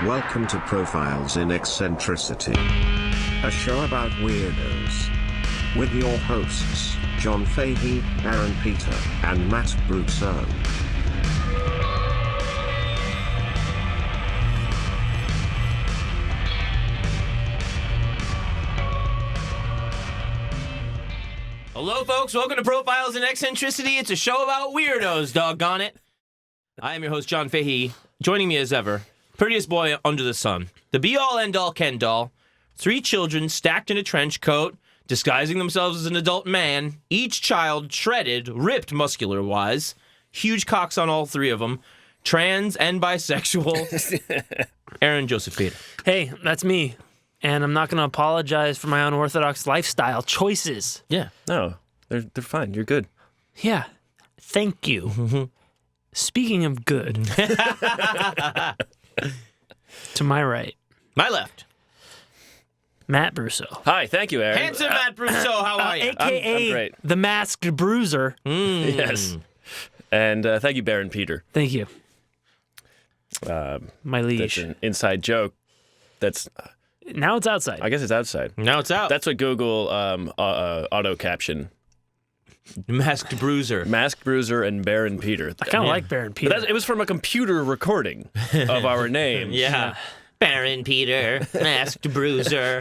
Welcome to Profiles in Eccentricity, a show about weirdos. With your hosts, John Fahey, Aaron Peter, and Matt Brousseau. Hello, folks. Welcome to Profiles in Eccentricity. It's a show about weirdos, doggone it. I am your host, John Fahey. Joining me as ever, prettiest boy under the sun, the be-all, end-all, Ken-doll, 3 children stacked in a trench coat, disguising themselves as an adult man, each child shredded, ripped muscular-wise, huge cocks on all 3 of them, trans and bisexual, Aaron Joseph Peter. Hey, that's me. And I'm not going to apologize for my unorthodox lifestyle choices. Yeah. No, they're fine. You're good. Yeah. Thank you. Mm-hmm. Speaking of good, to my right, My left. Matt Brousseau. Hi, thank you, Aaron. Handsome Matt Brousseau, how are you? AKA I'm great. the Masked Bruiser. Yes. And thank you, Baron Peter. Thank you. My That's liege. an inside joke. That's, Now it's outside. I guess it's outside. Now it's out. That's what Google auto caption. Masked Bruiser. Masked Bruiser and Baron Peter. I kind of like Baron Peter. It was from a computer recording of our names. Yeah. Baron Peter, Masked Bruiser.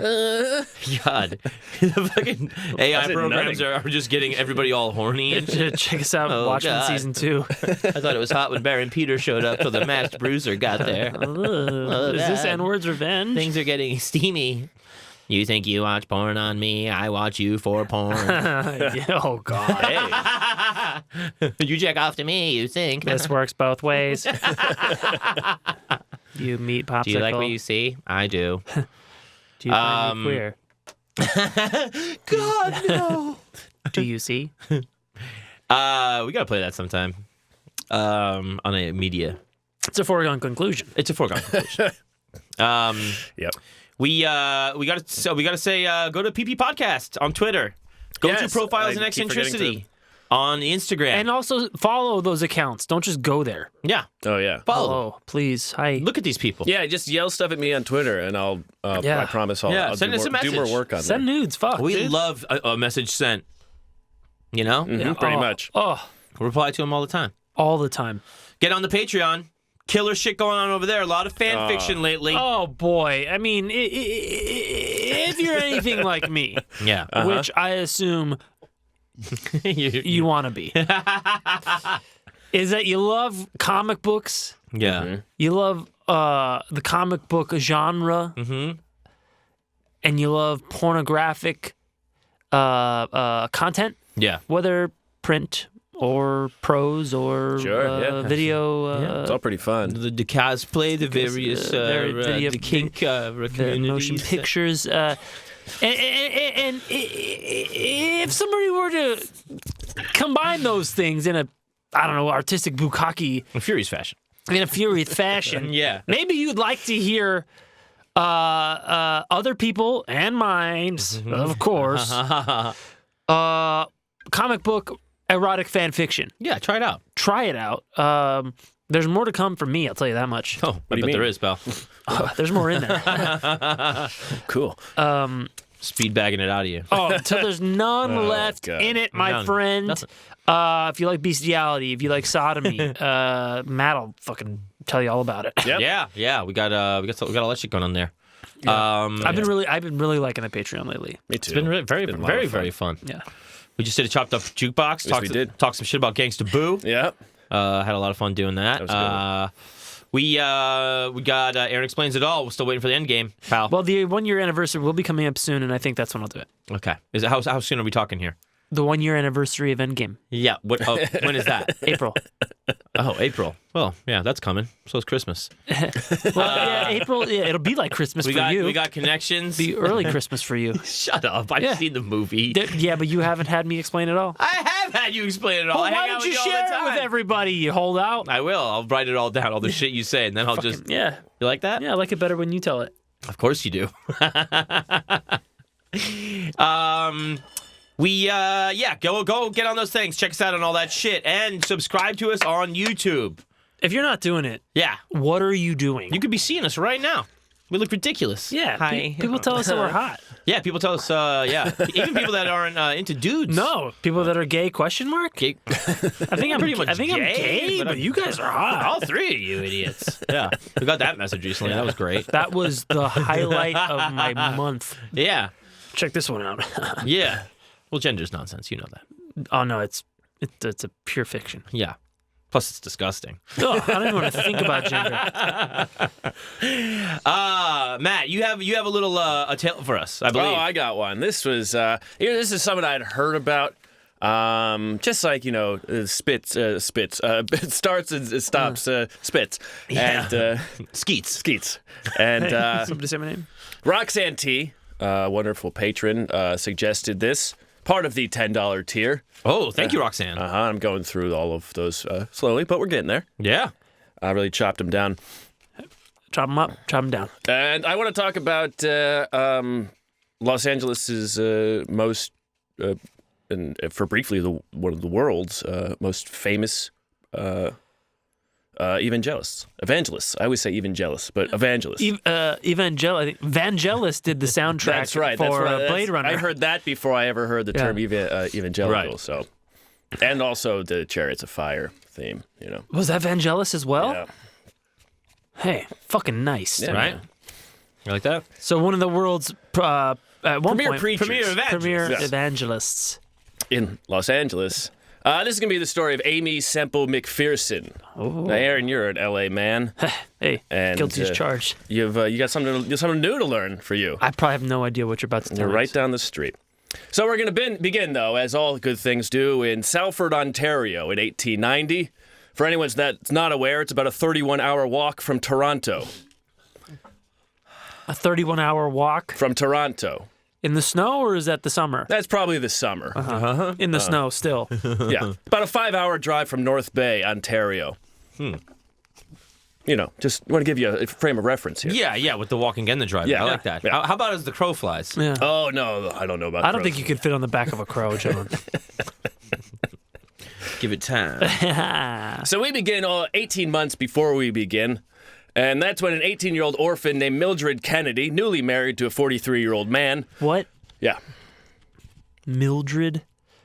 God. The fucking AI I said programs nothing. are just getting everybody all horny and shit. Check us out, Oh, Watchmen God. Season 2. I thought it was hot when Baron Peter showed up till the Masked Bruiser got there. Is this N-word's revenge? Things are getting steamy. You think you watch porn on me, I watch you for porn. Oh, God. Hey. You jack off to me, you think. This works both ways. You meat popsicle. Do you like what you see? I do. Do you find me queer? God, no. Do you see? We gotta play that sometime. On a media. It's a foregone conclusion. It's a foregone conclusion. Yep. We gotta say go to PP Podcast on Twitter. Go Yes, to Profiles I in keep forgetting Eccentricity on Instagram. And also follow those accounts. Don't just go there. Yeah, Oh, yeah. follow. Hello, please. Hi. Look at these people. Yeah, just yell stuff at me on Twitter, and I'll. Yeah. I promise I'll. Yeah, I'll send do us more, a do more message. work on Send that. nudes. Fuck. We dude. love a message sent. You know, Pretty much. Oh, reply to them all the time. all the time. Get on the Patreon. Killer shit going on over there. A lot of fan fiction lately. Oh boy. I mean, if you're anything like me, Yeah. which I assume you want to be, is that you love comic books. Yeah. You love the comic book genre, and you love pornographic content, Yeah. whether print or prose or Sure, yeah. video. It's all pretty fun. The cosplay, the various video- the kink the communities. motion pictures. And if somebody were to combine those things in a, I don't know, artistic bukkake In Furious fashion. in a furious fashion, Yeah. maybe you'd like to hear other people and mine, of course, comic book erotic fan fiction. Yeah, try it out. Try it out. There's more to come from me, I'll tell you that much. Oh, I do you bet there mean? is, pal. There's more in there. Cool. Speed bagging it out of you. Oh, until there's none left God. in it, my None. friend. Nothing. If you like bestiality, if you like sodomy, Matt'll fucking tell you all about it. Yep. Yeah. We got a lot of shit going on there. I've been really liking the Patreon lately. Me too. It's been very, been a lot very, of fun. very fun. Yeah. We just did a chopped up jukebox. Yes, we did. Talked some shit about Gangsta Boo. Yeah. Had a lot of fun doing that. That was We got Aaron Explains It All. We're still waiting for the end game, pal. Well, the 1 year anniversary will be coming up soon, and I think that's when I'll do it. Okay. Is it how soon are we talking here? The 1 year anniversary of Endgame, Yeah. What? Oh, when is that? April. Oh, April. Well, yeah, that's coming. So is Christmas. Well, yeah, April. Yeah, it'll be like Christmas We for got you. we got connections. Be early Christmas for you. Shut up! I've Yeah. seen the movie. Yeah, but you haven't had me explain it all. I have had you explain it all. Well, I hang why out don't you with all share the it with time. everybody? You hold out. I will. I'll write it all down, all the shit you say, and then I'll just. Yeah, You like that? yeah. I like it better when you tell it. Of course you do. Go get on those things. Check us out on all that shit, and subscribe to us on YouTube. If you're not doing it, Yeah. what are you doing? You could be seeing us right now. We look ridiculous. Yeah, Hi. people tell us that we're hot. Yeah, people tell us, yeah. Even people that aren't into dudes. No, people that are gay, question mark? Gay. I think I'm pretty much I'm gay, but you guys are hot. All three of you idiots. Yeah. We got that message recently. That was great. That was the highlight of my month. Yeah. Check this one out. Yeah. Well, gender's nonsense. You know that. Oh, no, it's a pure fiction. Yeah. Plus, it's disgusting. Ugh, I don't even want to think about gender. Matt, you have a little a tale for us, I believe. Oh, I got one. This was this is something I'd heard about. Just like spits. It starts and it stops. Spits. Yeah. And Skeets. And Somebody say my name? Roxanne T, wonderful patron, suggested this. Part of the $10 tier. Oh, thank you, Roxanne. I'm going through all of those slowly, but we're getting there. Yeah. I really chopped them down. Chop them up, chop them down. And I want to talk about Los Angeles' most, and for briefly, one of the world's most famous evangelists. I always say evangelists, but evangelists. I think Vangelis did the soundtrack That's right. for That's Blade Runner. I heard that before I ever heard the term evangelical. Right. So, and also the Chariots of Fire theme. Was that Vangelis as well? Yeah. Hey, fucking nice. Yeah, Right? man. You like that? So one of the world's at one Premier point preachers. premier Yes. evangelists. In Los Angeles. This is going to be the story of Aimee Semple McPherson. Now, Aaron, you're an LA man. Hey, And, guilty as charged. You got something new to learn for you. I probably have no idea what you're about to tell You're me. right down the street. So we're going to begin, though, as all good things do, in Salford, Ontario in 1890. For anyone that's not aware, it's about a 31-hour walk from Toronto. A 31-hour walk From Toronto. in the snow, or is that the summer? That's probably the summer. In the snow, still. Yeah. About a 5-hour drive from North Bay, Ontario. Just want to give you a frame of reference here. Yeah, with the walking and the driving. Yeah. I like that. Yeah. How about as the crow flies? Yeah. Oh, no, I don't know about I don't crows. think you could fit on the back of a crow, John. Give it time. So we begin 18 months before we begin. And that's when an 18-year-old orphan named Mildred Kennedy, newly married to a 43-year-old man. What? Yeah. Mildred?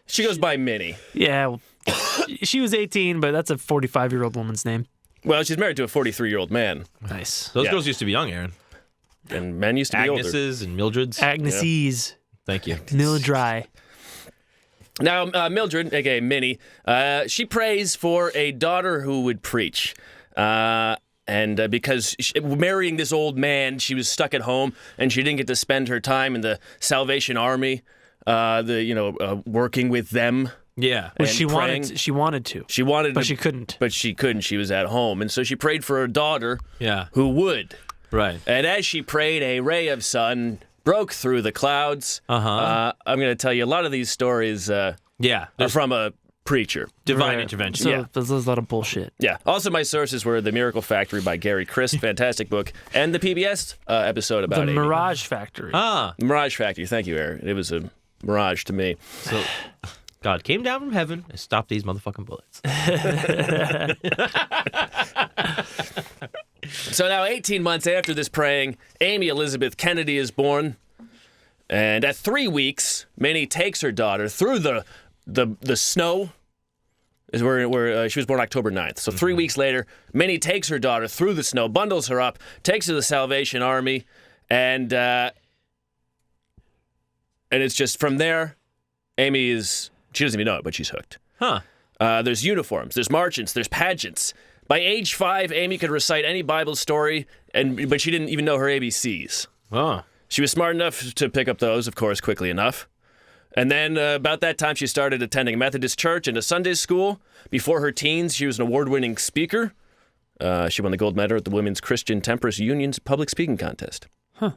She goes by Minnie. Yeah. Well, she was 18, but that's a 45-year-old woman's name. Well, she's married to a 43-year-old man. Nice. Those Yeah. girls used to be young, Aaron. And men used to be older. Agnes's and Mildred's. Agnes's. Thank you. Mildry. Now, Mildred, a.k.a. Minnie, she prays for a daughter who would preach. And because marrying this old man, she was stuck at home, and she didn't get to spend her time in the Salvation Army, working with them. Yeah. Well, And she praying. wanted to. She wanted But to, she couldn't. But she couldn't. She was at home. And so she prayed for her daughter Yeah. who would. Right. And as she prayed, a ray of sun broke through the clouds. I'm going to tell you a lot of these stories Yeah. are There's from a preacher. divine Right. intervention. So Yeah. there's a lot of bullshit. Yeah. Also, my sources were The Miracle Factory by Gary Christ, fantastic book, and the PBS episode about The Aimee. Mirage Factory. Ah. Mirage Factory. Thank you, Aaron. It was a mirage to me. So God came down from heaven and stopped these motherfucking bullets. So now, 18 months after this praying, Aimee Elizabeth Kennedy is born. And at 3 weeks, Minnie takes her daughter through the snow. Is where she was born October 9th. So 3 weeks later, Minnie takes her daughter through the snow, bundles her up, takes her to the Salvation Army, and it's just from there, Aimee she doesn't even know it, but she's hooked. Huh. There's uniforms, there's marchants, there's pageants. By age 5, Aimee could recite any Bible story, but she didn't even know her ABCs. Oh. She was smart enough to pick up those, of course, quickly enough. And then about that time, she started attending a Methodist church and a Sunday school. Before her teens, she was an award-winning speaker. She won the gold medal at the Women's Christian Temperance Union's public speaking contest. Huh.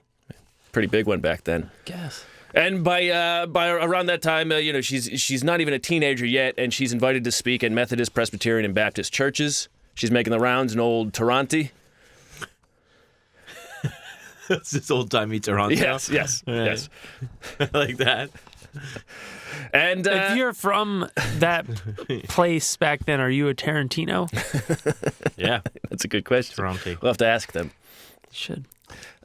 Pretty big one back then. Guess. And by around that time, she's not even a teenager yet, and she's invited to speak at Methodist, Presbyterian, and Baptist churches. She's making the rounds in old Toronto. It's this old-timey Toronto. Yes. I like that. And If you're from that place back then, are you a Tarantino? Yeah. that's a good question. Toronto. We'll have to ask them. Should.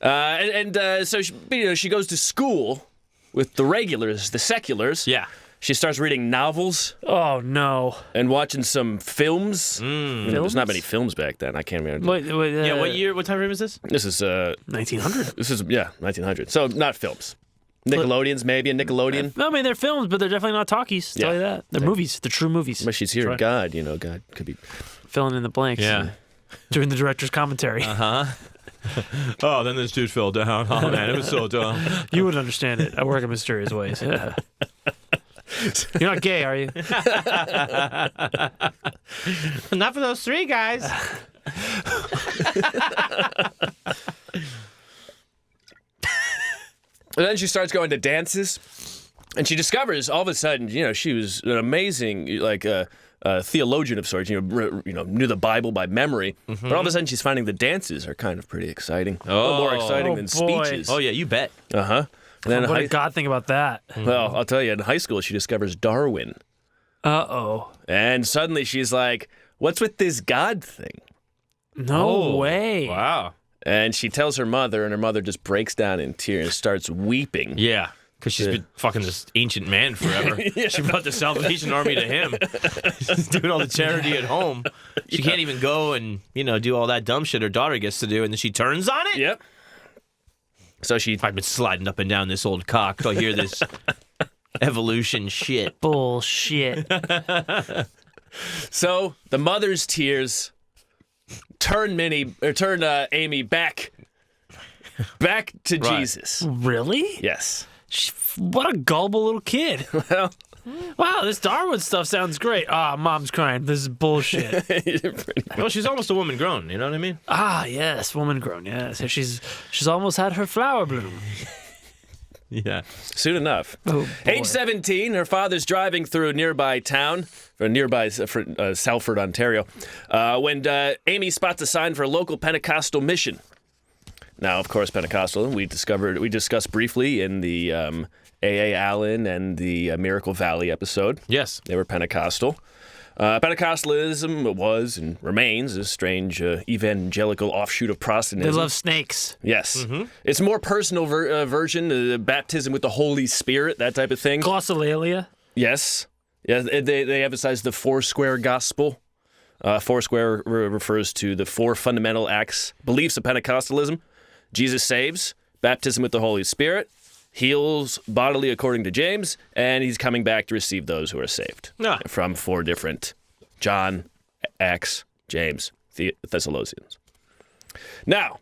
So she goes to school with the regulars, the seculars. Yeah. She starts reading novels Oh, no. and watching some films. There's not Films? many films back then. I can't remember. Wait, Yeah, what year, what time frame is this? This is 1900. This is 1900. So not films. Nickelodeon's maybe a Nickelodeon. No, I mean, they're films, but they're definitely not talkies. Tell you that. They're movies. They're true movies. But she's hearing God. God could be. Filling in the blanks. Yeah. Doing the director's commentary. Oh, then this dude fell down. Oh, man, it was so dumb. You would understand it. I work in mysterious ways. Yeah. You're not gay, are you? Not for those three guys. And then she starts going to dances, and she discovers all of a sudden, she was an amazing theologian of sorts. Knew the Bible by memory. But all of a sudden, she's finding the dances are kind of pretty exciting. A little more exciting than boy. speeches. Oh, yeah, you bet. And then What did God think about that? well, I'll tell you, in high school, she discovers Darwin, Uh-oh. and suddenly she's like, "What's with this God thing?" No way. Wow. And she tells her mother, and her mother just breaks down in tears and starts weeping. Yeah. Because she's been fucking this ancient man forever. She brought the Salvation Army to him. She's doing all the charity at home. She can't even go and, do all that dumb shit her daughter gets to do, and then she turns on it? Yep. So I've been sliding up and down this old cock till I hear this evolution shit. Bullshit. So the mother's tears turn Aimee back to Jesus. Really? Yes. What a gullible little kid. Well, Wow, this Darwin stuff sounds great. Mom's crying. This is bullshit. Well, she's almost a woman grown, you know what I mean? Yes, woman grown, yes. She's almost had her flower bloom. Yeah. soon enough. Oh, boy. Age 17, her father's driving through a nearby town, Salford, Ontario, when Aimee spots a sign for a local Pentecostal mission. Now, of course, Pentecostal, we discussed briefly in the A.A. Allen and the Miracle Valley episode. Yes. They were Pentecostal. Pentecostalism was and remains a strange evangelical offshoot of Protestantism. They love snakes. Yes. It's a more personal version, baptism with the Holy Spirit, that type of thing. Glossolalia. Yes. Yeah, they emphasize the four-square gospel. Foursquare refers to the four fundamental beliefs of Pentecostalism. Jesus saves, baptism with the Holy Spirit, heals bodily according to James, and he's coming back to receive those who are saved. From four different John, Acts, James, Thessalonians. Now,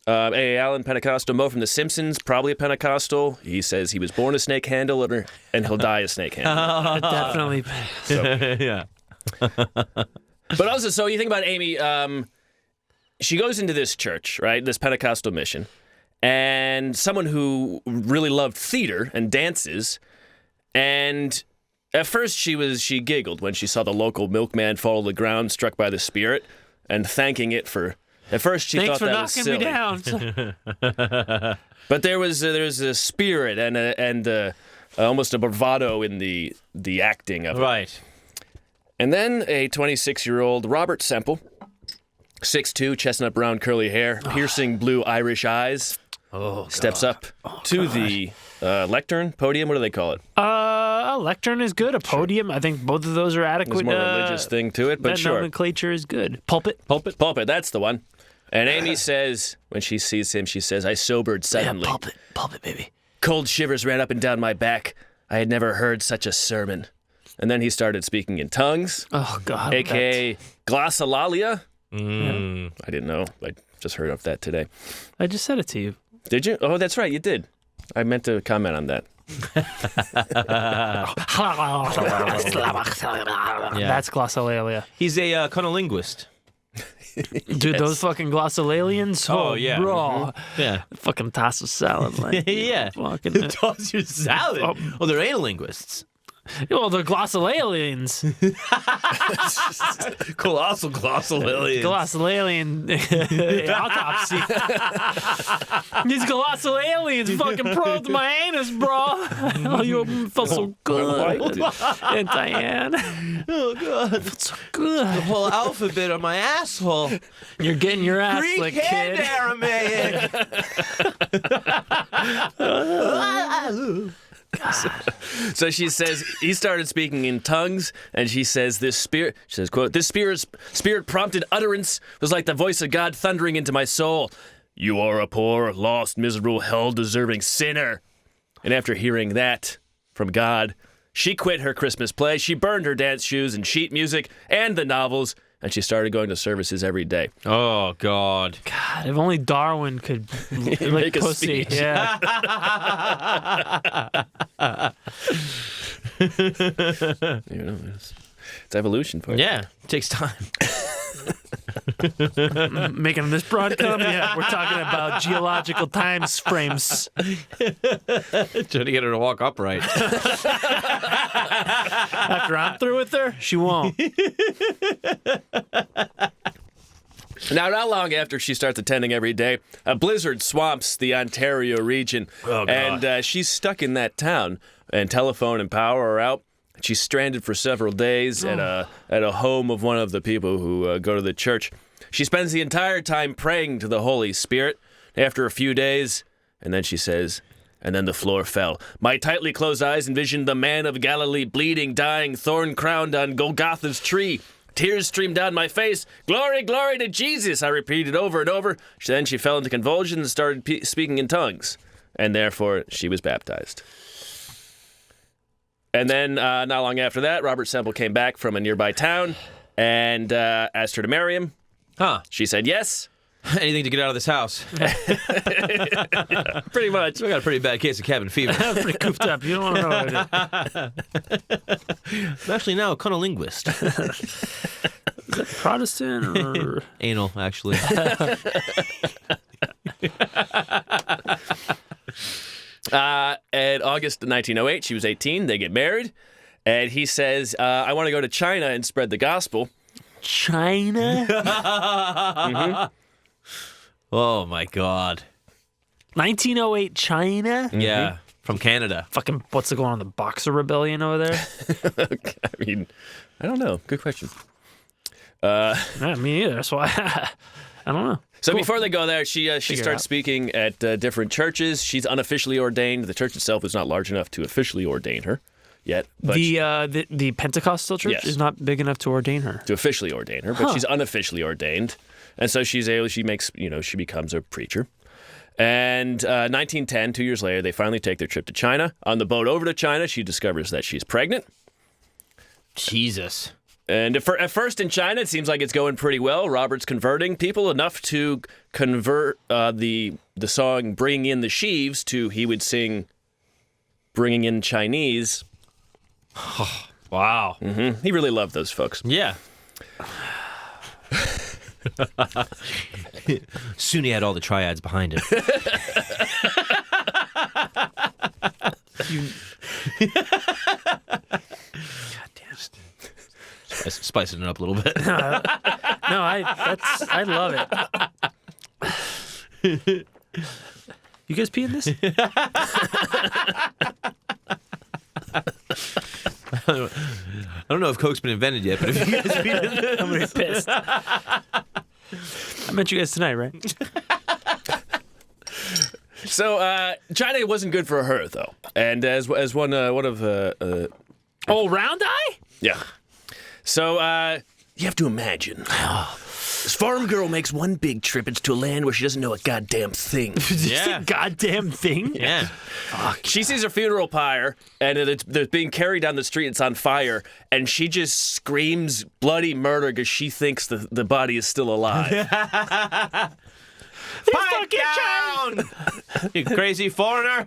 A.A. Allen, Pentecostal. Mo from The Simpsons, probably a Pentecostal. He says he was born a snake handler, and he'll die a snake handler. Definitely. Yeah. But also, so you think about Aimee, she goes into this church, right, this Pentecostal mission, and someone who really loved theater and dances, and at first she giggled when she saw the local milkman fall to the ground, struck by the Spirit, and thanking it for. At first she Thanks thought for that was knocking silly. me down. But there's a spirit and almost a bravado in the acting of it. Right. And then a 26-year-old Robert Semple, 6'2", chestnut brown curly hair, piercing blue Irish eyes, steps up to the lectern, podium, what do they call it? A lectern is good. A podium, I think both of those are adequate. There's more religious thing to it, but that sure. nomenclature is good. Pulpit. Pulpit, that's the one. And Aimee says, when she sees him, she says, I sobered suddenly. Yeah, pulpit, baby. Cold shivers ran up and down my back. I had never heard such a sermon. And then he started speaking in tongues, Oh, God. a.k.a. glossolalia. Mm. I didn't know. I just heard of that today. I just said it to you. Did you? Oh, that's right, you did. I meant to comment on that. That's glossolalia. He's a cunnilinguist. Dude, those fucking glossolalians. Oh, yeah. Bro. Yeah. Fucking toss of salad. Like, Yeah. Fucking, Who toss your salad? Oh, they're analinguists. Well, they're glossolalians. Colossal glossolalians. Glossolalian autopsy. These glossolalians fucking probed my anus, bro. Oh, you felt so good. And Diane. Oh, God. Felt so good. The whole alphabet on my asshole. You're getting your ass Greek licked, and kid. Aramaic. So she says he started speaking in tongues, and she says this spirit. She says, "quote This spirit prompted utterance was like the voice of God thundering into my soul. You are a poor, lost, miserable, hell-deserving sinner." And after hearing that from God, she quit her Christmas play. She burned her dance shoes and sheet music and the novels, and she started going to services every day. Oh, God. God, if only Darwin could lick Make a pussy. speech. Yeah. You know, it's evolution for you. Yeah, it takes time. Making this broad come? Yeah, we're talking about geological time frames. Trying to get her to walk upright. After I'm through with her, she won't. Now, not long after she starts attending every day, a blizzard swamps the Ontario region. Oh, God. And she's stuck in that town, and telephone and power are out. She's stranded for several days at a home of one of the people who go to the church. She spends the entire time praying to the Holy Spirit. After a few days, and then she says, "And then the floor fell. My tightly closed eyes envisioned the man of Galilee bleeding, dying, thorn-crowned on Golgotha's tree. Tears streamed down my face. Glory, glory to Jesus," I repeated over and over. Then she fell into convulsions and started speaking in tongues. And therefore, she was baptized. And then, not long after that, Robert Semple came back from a nearby town and asked her to marry him. Huh. She said yes. Anything to get out of this house. Pretty much. We got a pretty bad case of cabin fever. I'm pretty cooped up. You don't want to know what I I'm actually now a conolinguist. did. Protestant or... Anal, actually. In August of 1908, she was 18. They get married. And he says, I want to go to China and spread the gospel. China? Oh, my God. 1908 China? Yeah, from Canada. Fucking, what's going on? The Boxer Rebellion over there? I mean, I don't know. Good question. Yeah, me either. That's why I don't know. So Cool. before they go there, she it starts out. speaking at different churches. She's unofficially ordained. The church itself is not large enough to officially ordain her yet. But The Pentecostal church Yes. is not big enough to ordain her. to officially ordain her, but she's unofficially ordained. And so she becomes a preacher. And 1910, 2 years later, they finally take their trip to China. On the boat over to China, she discovers that she's pregnant. Jesus. And at first in China, it seems like it's going pretty well. Robert's converting people enough to convert the song Bringing in the Sheaves to he would sing Bringing in Chinese. Wow. He really loved those folks. Yeah. Soon he had all the triads behind him. God damn it. Spicing it up a little bit. No, I love it. You guys pee in this? I don't know if Coke's been invented yet, but if you guys beat it, I'm gonna be pissed. I met you guys tonight, right? So China wasn't good for her though, and as one of Oh, Round Eye? yeah. So you have to imagine. This farm girl makes one big trip into a land where she doesn't know a goddamn thing. Yeah. Goddamn thing. Yeah. She sees a funeral pyre, and it's being carried down the street. It's on fire, and she just screams bloody murder because she thinks the body is still alive. Pipe down! You crazy foreigner!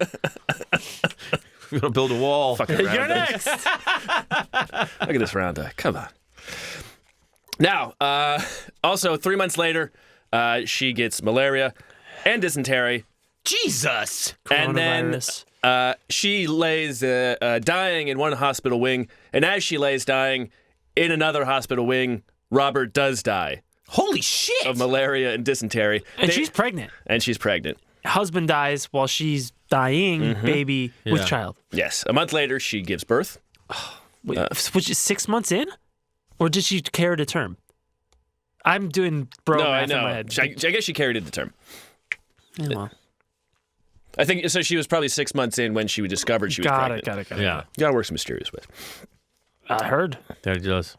We're gonna build a wall. Fucking You're Round Eye. next. Look at this Round Eye. Come on. Now, also 3 months later, she gets malaria and dysentery. Jesus! And then Coronavirus. She lays dying in one hospital wing, and as she lays dying in another hospital wing, Robert does die Holy shit! of malaria and dysentery. And she's pregnant. And she's pregnant. Husband dies while she's dying, baby with child. Yes. A month later, she gives birth. Wait, was it 6 months in? Or did she carry to term? I'm doing No, math I in my know. head. I guess she carried it to term. Yeah, well, I think so. She was probably 6 months in when she discovered she was pregnant. got it. Yeah, Gotta work some mysterious ways. I heard. there it goes.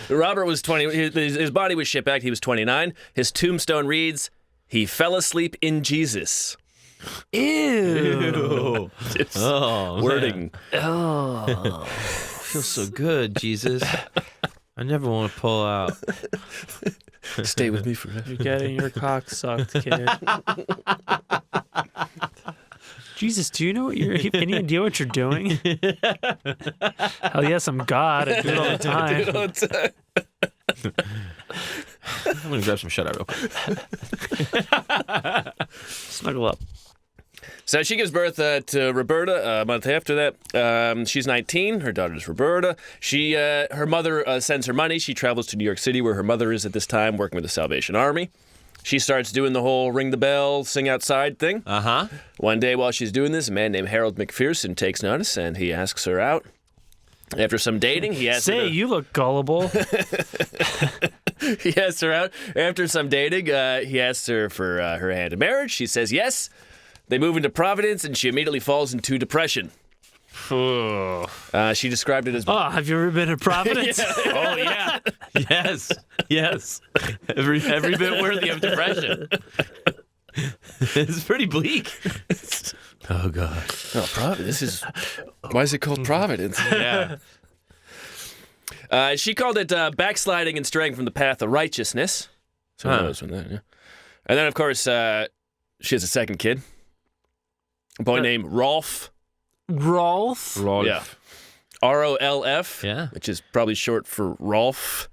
Robert was 20. His body was shipped back. He was 29. His tombstone reads, "He fell asleep in Jesus." Ew. It's Oh, wording. Oh. feels so good, Jesus. I never want to pull out. Stay with me forever. You're getting your cock sucked, kid. Jesus, do you know what you're any idea what you're doing? Hell yes, I'm God. I do it all the time. I'm gonna grab some shut eye real quick. Snuggle up. So she gives birth to Roberta a month after that. She's 19. Her daughter's Roberta. Her mother sends her money. She travels to New York City, where her mother is at this time, working with the Salvation Army. She starts doing the whole ring the bell, sing outside thing. Uh-huh. One day while she's doing this, a man named Harold McPherson takes notice, and he asks her out. After some dating, he asks her You look gullible. he asks her out. After some dating, he asks her for her hand in marriage. She says yes. They move into Providence, and she immediately falls into depression. She described it as... Oh, have you ever been to Providence? Oh yeah. Yes. Every bit worthy of depression. It's pretty bleak. Oh god. Oh, Providence. Why is it called Providence? Yeah. She called it backsliding and straying from the path of righteousness. So who knows when that, yeah. And then, of course, she has a second kid. A boy named Rolf. Rolf? Yeah. R-O-L-F. Yeah. Which is probably short for Rolf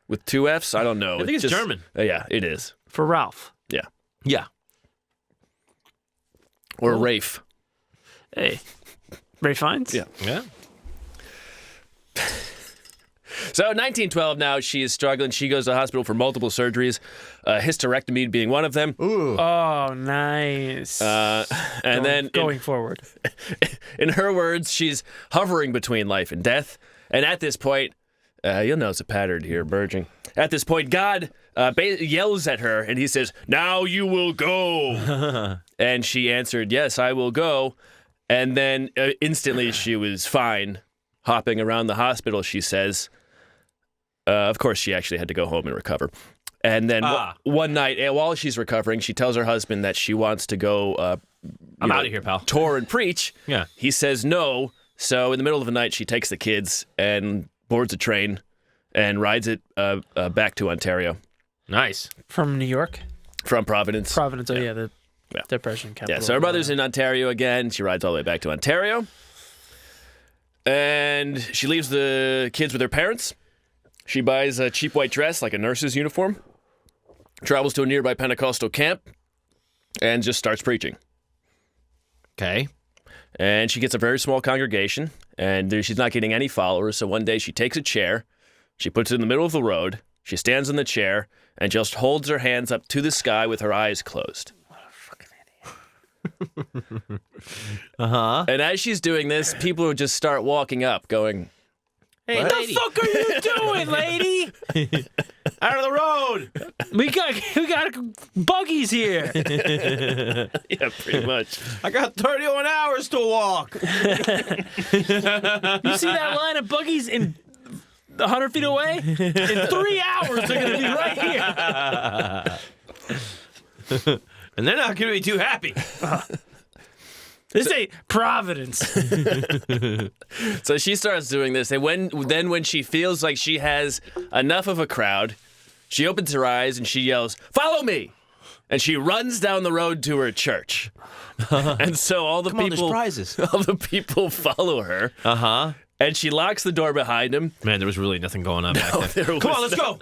with two Fs. I don't know. I think it's German. Yeah, it is. For Ralph. Yeah. Yeah. Or Rafe. Hey. Ray Fiennes? Yeah. Yeah. So 1912 now, she is struggling. She goes to the hospital for multiple surgeries, hysterectomy being one of them. Ooh. Oh, nice. And then going forward. in her words, she's hovering between life and death. And at this point, you'll notice a pattern here emerging. At this point, God yells at her, and he says, "Now you will go." And she answered, "Yes, I will go." And then instantly she was fine, hopping around the hospital, she says. Of course, she actually had to go home and recover. And then one night, while she's recovering, she tells her husband that she wants to go I'm out of here, pal. tour and preach. Yeah. He says no. So in the middle of the night, she takes the kids and boards a train and rides it back to Ontario. Nice. From New York? From Providence. Providence, the depression capital. Yeah, so her mother's in Ontario again. She rides all the way back to Ontario. And she leaves the kids with her parents. She buys a cheap white dress, like a nurse's uniform, travels to a nearby Pentecostal camp, and just starts preaching. Okay. And she gets a very small congregation, and she's not getting any followers, so one day she takes a chair, she puts it in the middle of the road, she stands in the chair, and just holds her hands up to the sky with her eyes closed. Uh-huh. And as she's doing this, people would just start walking up, going, Hey, What lady. the fuck are you doing, lady? Out of the road. we got buggies here. yeah, pretty much. I got 31 hours to walk. You see that line of buggies in 100 feet away? In 3 hours, they're going to be right here. And they're not going to be too happy. This ain't Providence. So she starts doing this, and when she feels like she has enough of a crowd, she opens her eyes and she yells, "Follow me!" And she runs down the road to her church. And so all the Come on, people, there's prizes. all the people follow her. Uh-huh. and she locks the door behind him. Man, there was really nothing going on back then. There Come on, was let's go.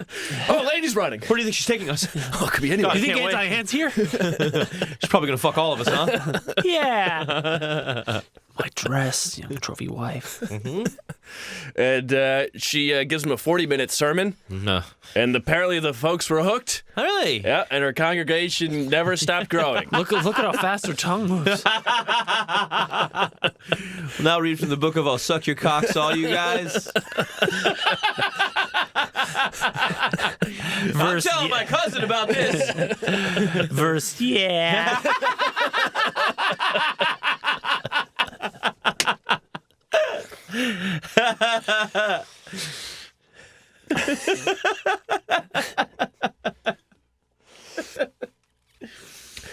Oh, lady's running. Where do you think she's taking us? Oh, it could be anyone. God, You think can't wait. anti-hands here? She's probably gonna fuck all of us, huh? Yeah. My dress, trophy wife. And she gives him a 40-minute sermon, No. and apparently the folks were hooked. Oh, really? Yeah, and her congregation never stopped growing. Look at how fast her tongue moves. Now read from the book of I'll Suck Your Cocks, all you guys. I'm telling my cousin about this. Verse, yeah.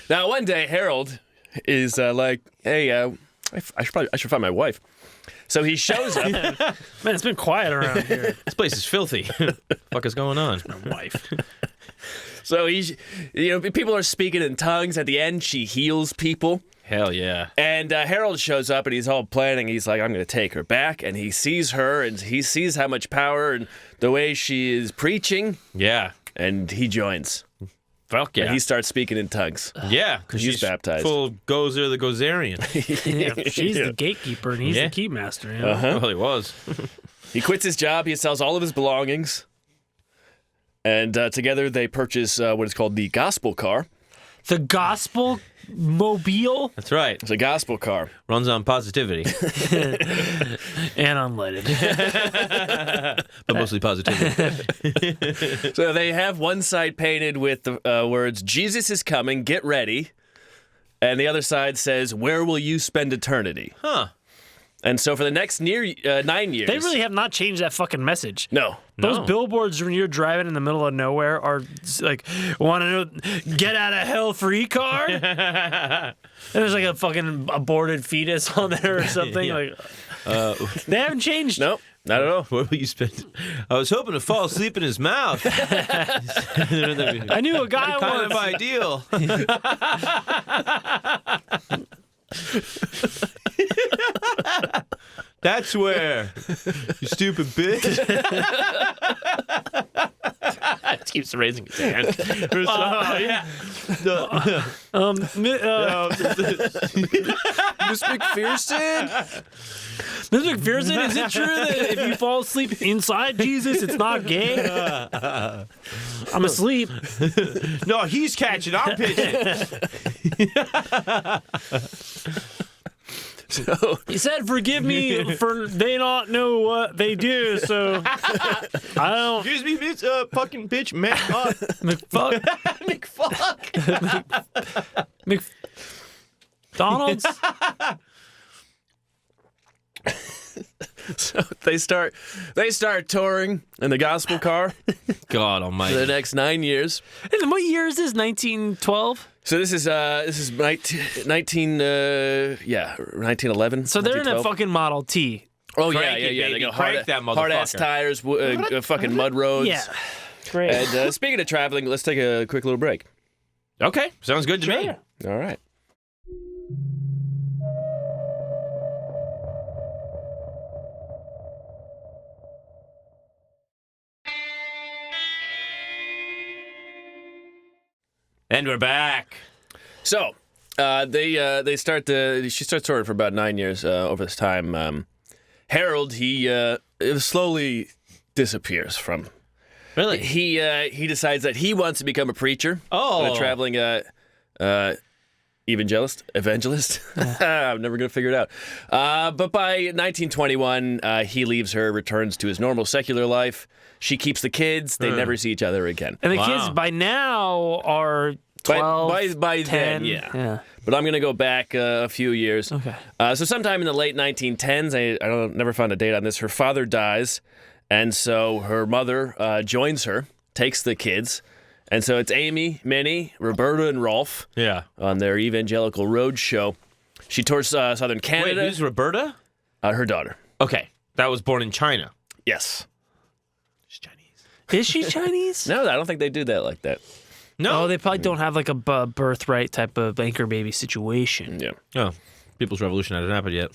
Now, one day, Harold is like, "Hey, I should find my wife." So he shows up. Man, it's been quiet around here. This place is filthy. What the fuck is going on? My wife. So people are speaking in tongues. At the end, she heals people. Hell yeah. And Harold shows up, and he's all planning. He's like, I'm going to take her back. And he sees her, and he sees how much power and the way she is preaching. Yeah. And he joins. Fuck yeah. And he starts speaking in tongues. Yeah, because He's she's baptized. Full Gozer the Gozerian. Yeah, she's the gatekeeper, and he's Yeah. the key master. Well, he was. He quits his job. He sells all of his belongings. And together they purchase what is called the gospel car. The gospel mobile That's right. It's a gospel car. Runs on positivity, and unleaded. but mostly positivity. So they have one side painted with the words, Jesus is coming, get ready. And the other side says, where will you spend eternity? Huh. And so for the next 9 years. They really have not changed that fucking message. No. Those No. billboards when you're driving in the middle of nowhere are like, want to know, get out of hell free car? There's like a fucking aborted fetus on there or something. Yeah. Like, they haven't changed. Nope. Not at all. Where will you spend? I was hoping to fall asleep in his mouth. I knew a guy Kind once. of ideal. That's where, you stupid bitch. It keeps raising his hand. Yeah. Miss McPherson? Miss McPherson, is it true that if you fall asleep inside Jesus, it's not gay? I'm asleep. No, he's catching. I'm pitching. So, He said, forgive me for they not know what they do, so I don't. Excuse me, bitch. Fucking bitch. McFuck. McFuck. McDonald's? so they start touring in the gospel car God for the almighty. next 9 years. And what year is this? 1912? So this is 1911. So they're in a 1912. fucking Model T. Oh Crank yeah. it, They baby. go Crank that hard ass motherfucker. tires, fucking mud roads. Yeah. Great. And speaking of traveling, let's take a quick little break. Okay, sounds good to me. Sure. All right. And we're back. So she starts touring for about 9 years over this time. Harold he slowly disappears from. Really? He decides that he wants to become a preacher. Oh. A traveling evangelist. I'm never gonna figure it out. But by 1921, he leaves her, returns to his normal secular life. She keeps the kids. They never see each other again. And the Wow. kids by now are 12, By 10. then, yeah. But I'm gonna go back a few years. Okay. So sometime in the late 1910s, I never found a date on this. Her father dies, and so her mother joins her, takes the kids, and so it's Aimee, Minnie, Roberta, and Rolf Yeah. on their evangelical road show. She tours southern Wait, Canada. who's Roberta? Her daughter. Okay, that was born in China. Yes. She's Chinese. Is she Chinese? No, I don't think they do that like that. No. Oh, they probably don't have like a birthright type of anchor baby situation. Yeah. Oh. People's Revolution hadn't happened yet.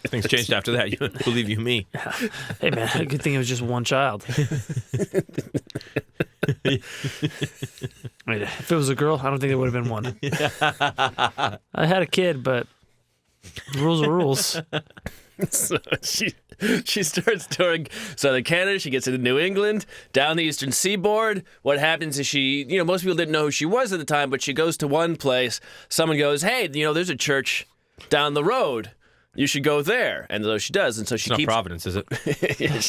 Things changed after that. You believe you me. Hey, man, good thing it was just one child. Wait, if it was a girl, I don't think there would have been one. I had a kid, but rules are rules. So she starts touring southern Canada. She gets into New England, down the eastern seaboard. What happens is most people didn't know who she was at the time, but she goes to one place. Someone goes, hey, there's a church down the road. You should go there. And so she does. And so she It's keeps... not Providence, is it? Yeah,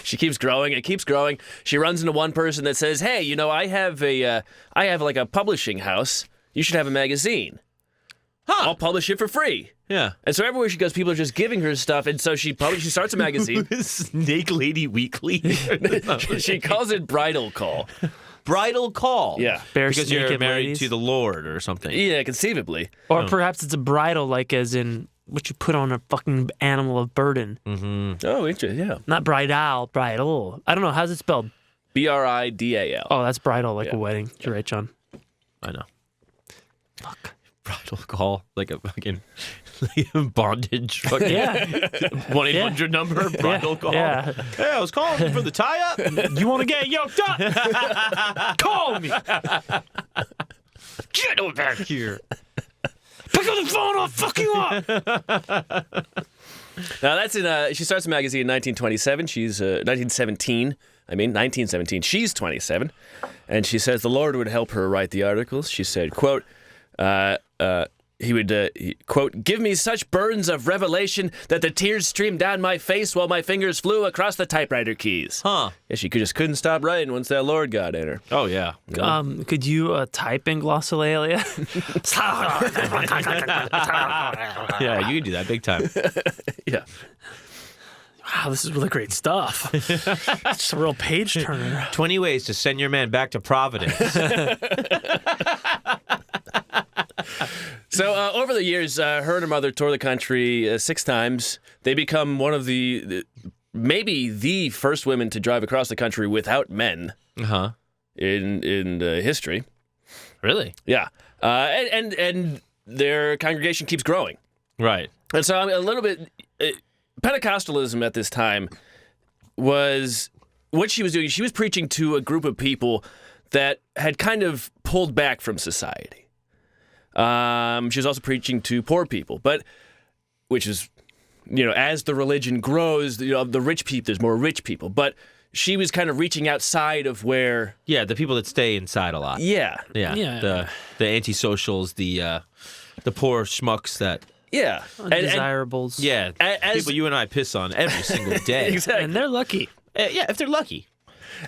she keeps growing. It keeps growing. She runs into one person that says, hey, I have like a publishing house. You should have a magazine. I'll publish it for free. Yeah. And so everywhere she goes, people are just giving her stuff. And so she starts a magazine. Snake Lady Weekly. She calls it Bridal Call. Bridal Call. Yeah. Bare Because you're naked married ladies. to the Lord or something. Yeah, conceivably. Or perhaps it's a bridal, like as in what you put on a fucking animal of burden. Oh, interesting. Yeah. Not bridal, bridal. I don't know. How's it spelled? Bridal. Oh, that's bridal, like Yeah. a wedding. You're right, John. I know. Fuck. Bridal Call. Like a fucking bondage. Fucking Yeah. 1-800 number. Bridal Call. Yeah. Hey, I was calling for the tie-up. You want to get yoked up? Call me. Get over back here. Pick up the phone. I'll fuck you up. Now that's in. She starts a magazine in 1927. She's 1917. 1917. She's 27, and she says the Lord would help her write the articles. She said, "quote, he would quote, give me such burns of revelation that the tears streamed down my face while my fingers flew across the typewriter keys." Huh. Yeah, she just couldn't stop writing once that Lord got in her. Oh, yeah. Could you type in glossolalia? Yeah, you can do that big time. Yeah. Wow, this is really great stuff. It's a real page turner. 20 ways to send your man back to Providence. So over the years, her and her mother toured the country 6 times. They become one of maybe the first women to drive across the country without men Uh-huh. in history. Really? Yeah, and their congregation keeps growing. Right. And so a little bit, Pentecostalism at this time was what she was doing. She was preaching to a group of people that had kind of pulled back from society. She was also preaching to poor people, which is, as the religion grows, the rich people, there's more rich people. But she was kind of reaching outside of where. Yeah, the people that stay inside a lot. Yeah. Yeah. Yeah. The antisocials, the poor schmucks that. Yeah. Undesirables. Yeah. People you and I piss on every single day. Exactly. And they're lucky. Yeah, if they're lucky.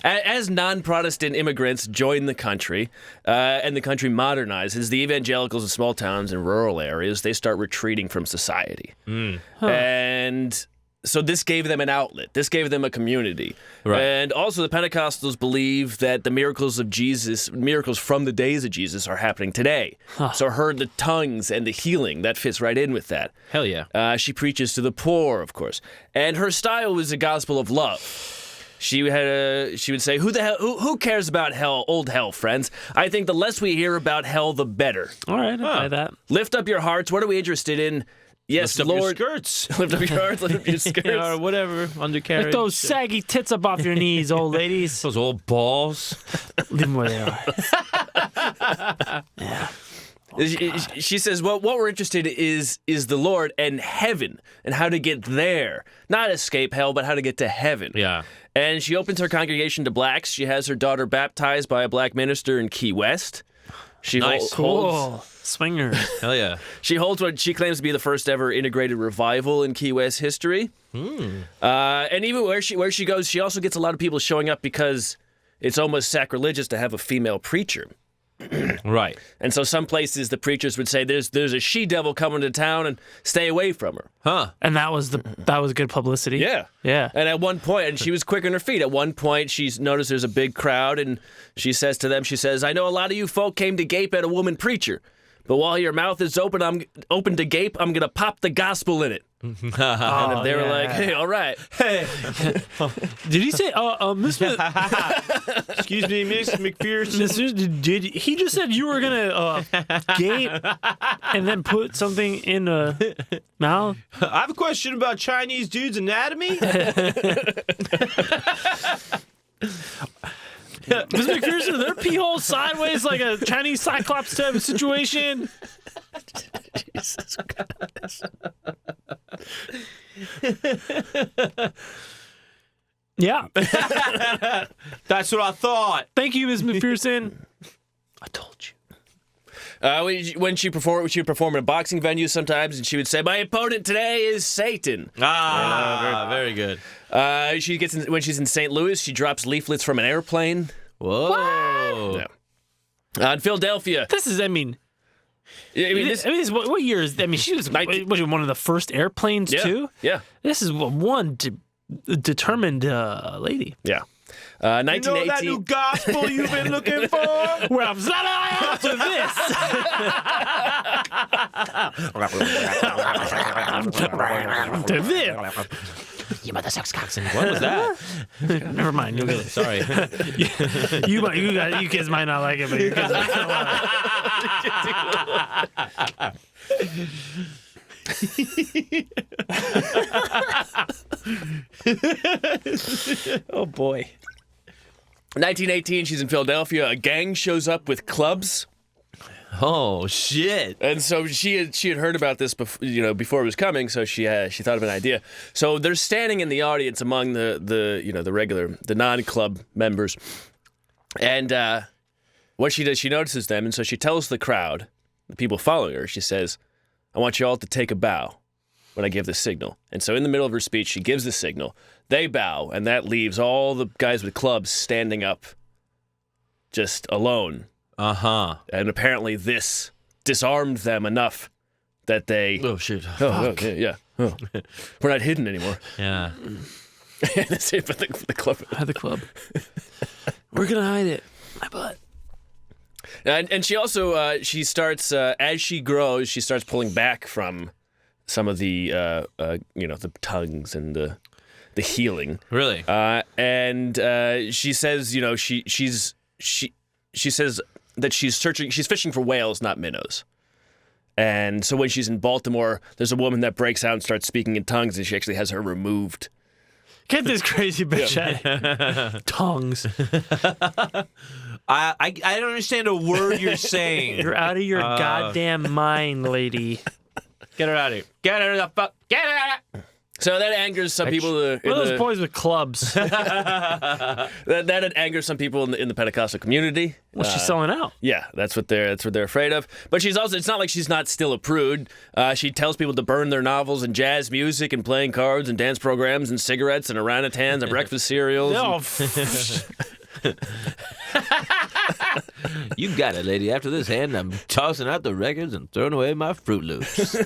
As non-Protestant immigrants join the country and the country modernizes, the evangelicals in small towns and rural areas, they start retreating from society. And so this gave them an outlet. This gave them a community. Right. And also the Pentecostals believe that the miracles of Jesus, miracles from the days of Jesus are happening today. So the tongues and the healing, that fits right in with that. Hell yeah. She preaches to the poor, of course. And her style was a gospel of love. She would say, who cares about hell, old hell, friends? I think the less we hear about hell, the better. All right, I buy that. Lift up your hearts. What are we interested in? Yes, Lift up Lord. your skirts. Lift up your hearts. Lift up your skirts. Or whatever. Undercarriage. Like those saggy tits up off your knees, old ladies. Those old balls. Leave them where they are. She says, well, what we're interested in is the Lord and heaven and how to get there. Not escape hell, but how to get to heaven. Yeah. And she opens her congregation to blacks. She has her daughter baptized by a black minister in Key West. She Nice. Cool. Swingers. Hell yeah. She holds what she claims to be the first ever integrated revival in Key West history. And even where she goes, she also gets a lot of people showing up because it's almost sacrilegious to have a female preacher. Right. And so some places the preachers would say, there's a she-devil coming to town and stay away from her. Huh. And that was good publicity. Yeah. Yeah. And at one point, and she was quick on her feet, at one point she's noticed there's a big crowd and she says to them, I know a lot of you folk came to gape at a woman preacher, but while your mouth is open to gape, I'm going to pop the gospel in it. And then they were like, hey, all right. Hey, did he say, Miss Excuse me, Miss McPherson. did he just said you were gonna gape and then put something in a mouth? I have a question about Chinese dude's anatomy. Miss McPherson, are their pee holes sideways like a Chinese cyclops type of situation? Jesus Christ. Yeah. That's what I thought. Thank you, Miss McPherson. I told you. When she would perform in a boxing venue sometimes, and she would say, "My opponent today is Satan." Very good. When she's in St. Louis, she drops leaflets from an airplane. Whoa. Yeah. In Philadelphia, This is, what year is? She was, was she one of the first airplanes too. Yeah. This is one determined lady. Yeah. You know 1918. that new gospel you've been looking for? Well, I'm after this. To this. You mother sucks cocks and What was that? Never mind. You'll get it. Sorry. You kids might not like it, but your kids might love it. Oh boy. 1918, she's in Philadelphia. A gang shows up with clubs. Oh shit! And so she had heard about this before it was coming, so she thought of an idea. So they're standing in the audience among the non-club members, and what she does, she notices them, and so she tells the crowd, the people following her, she says, "I want you all to take a bow when I give the signal." And so in the middle of her speech, she gives the signal. They bow, and that leaves all the guys with clubs standing up, just alone. Uh-huh. And apparently this disarmed them enough that they... Oh, shit. Yeah. Oh. We're not hidden anymore. Yeah. That's it for the club. The club. We're gonna hide it. My butt. And she also, she starts, as she grows, she starts pulling back from some of the, the tongues and the healing. Really? And she says, she says that she's fishing for whales, not minnows. And so when she's in Baltimore, there's a woman that breaks out and starts speaking in tongues, and she actually has her removed. Get this crazy bitch out of tongues. I don't understand a word you're saying. You're out of your goddamn mind, lady. Get her out of here. Get her the fuck. Get her. So that angers some people. What are those boys with clubs? That angers some people in the Pentecostal community. Well, she's selling out. Yeah, that's what they're afraid of. But she's also, it's not like she's not still a prude. She tells people to burn their novels and jazz music and playing cards and dance programs and cigarettes and orangutans and breakfast cereals. You got it, lady. After this hand, I'm tossing out the records and throwing away my Fruit Loops.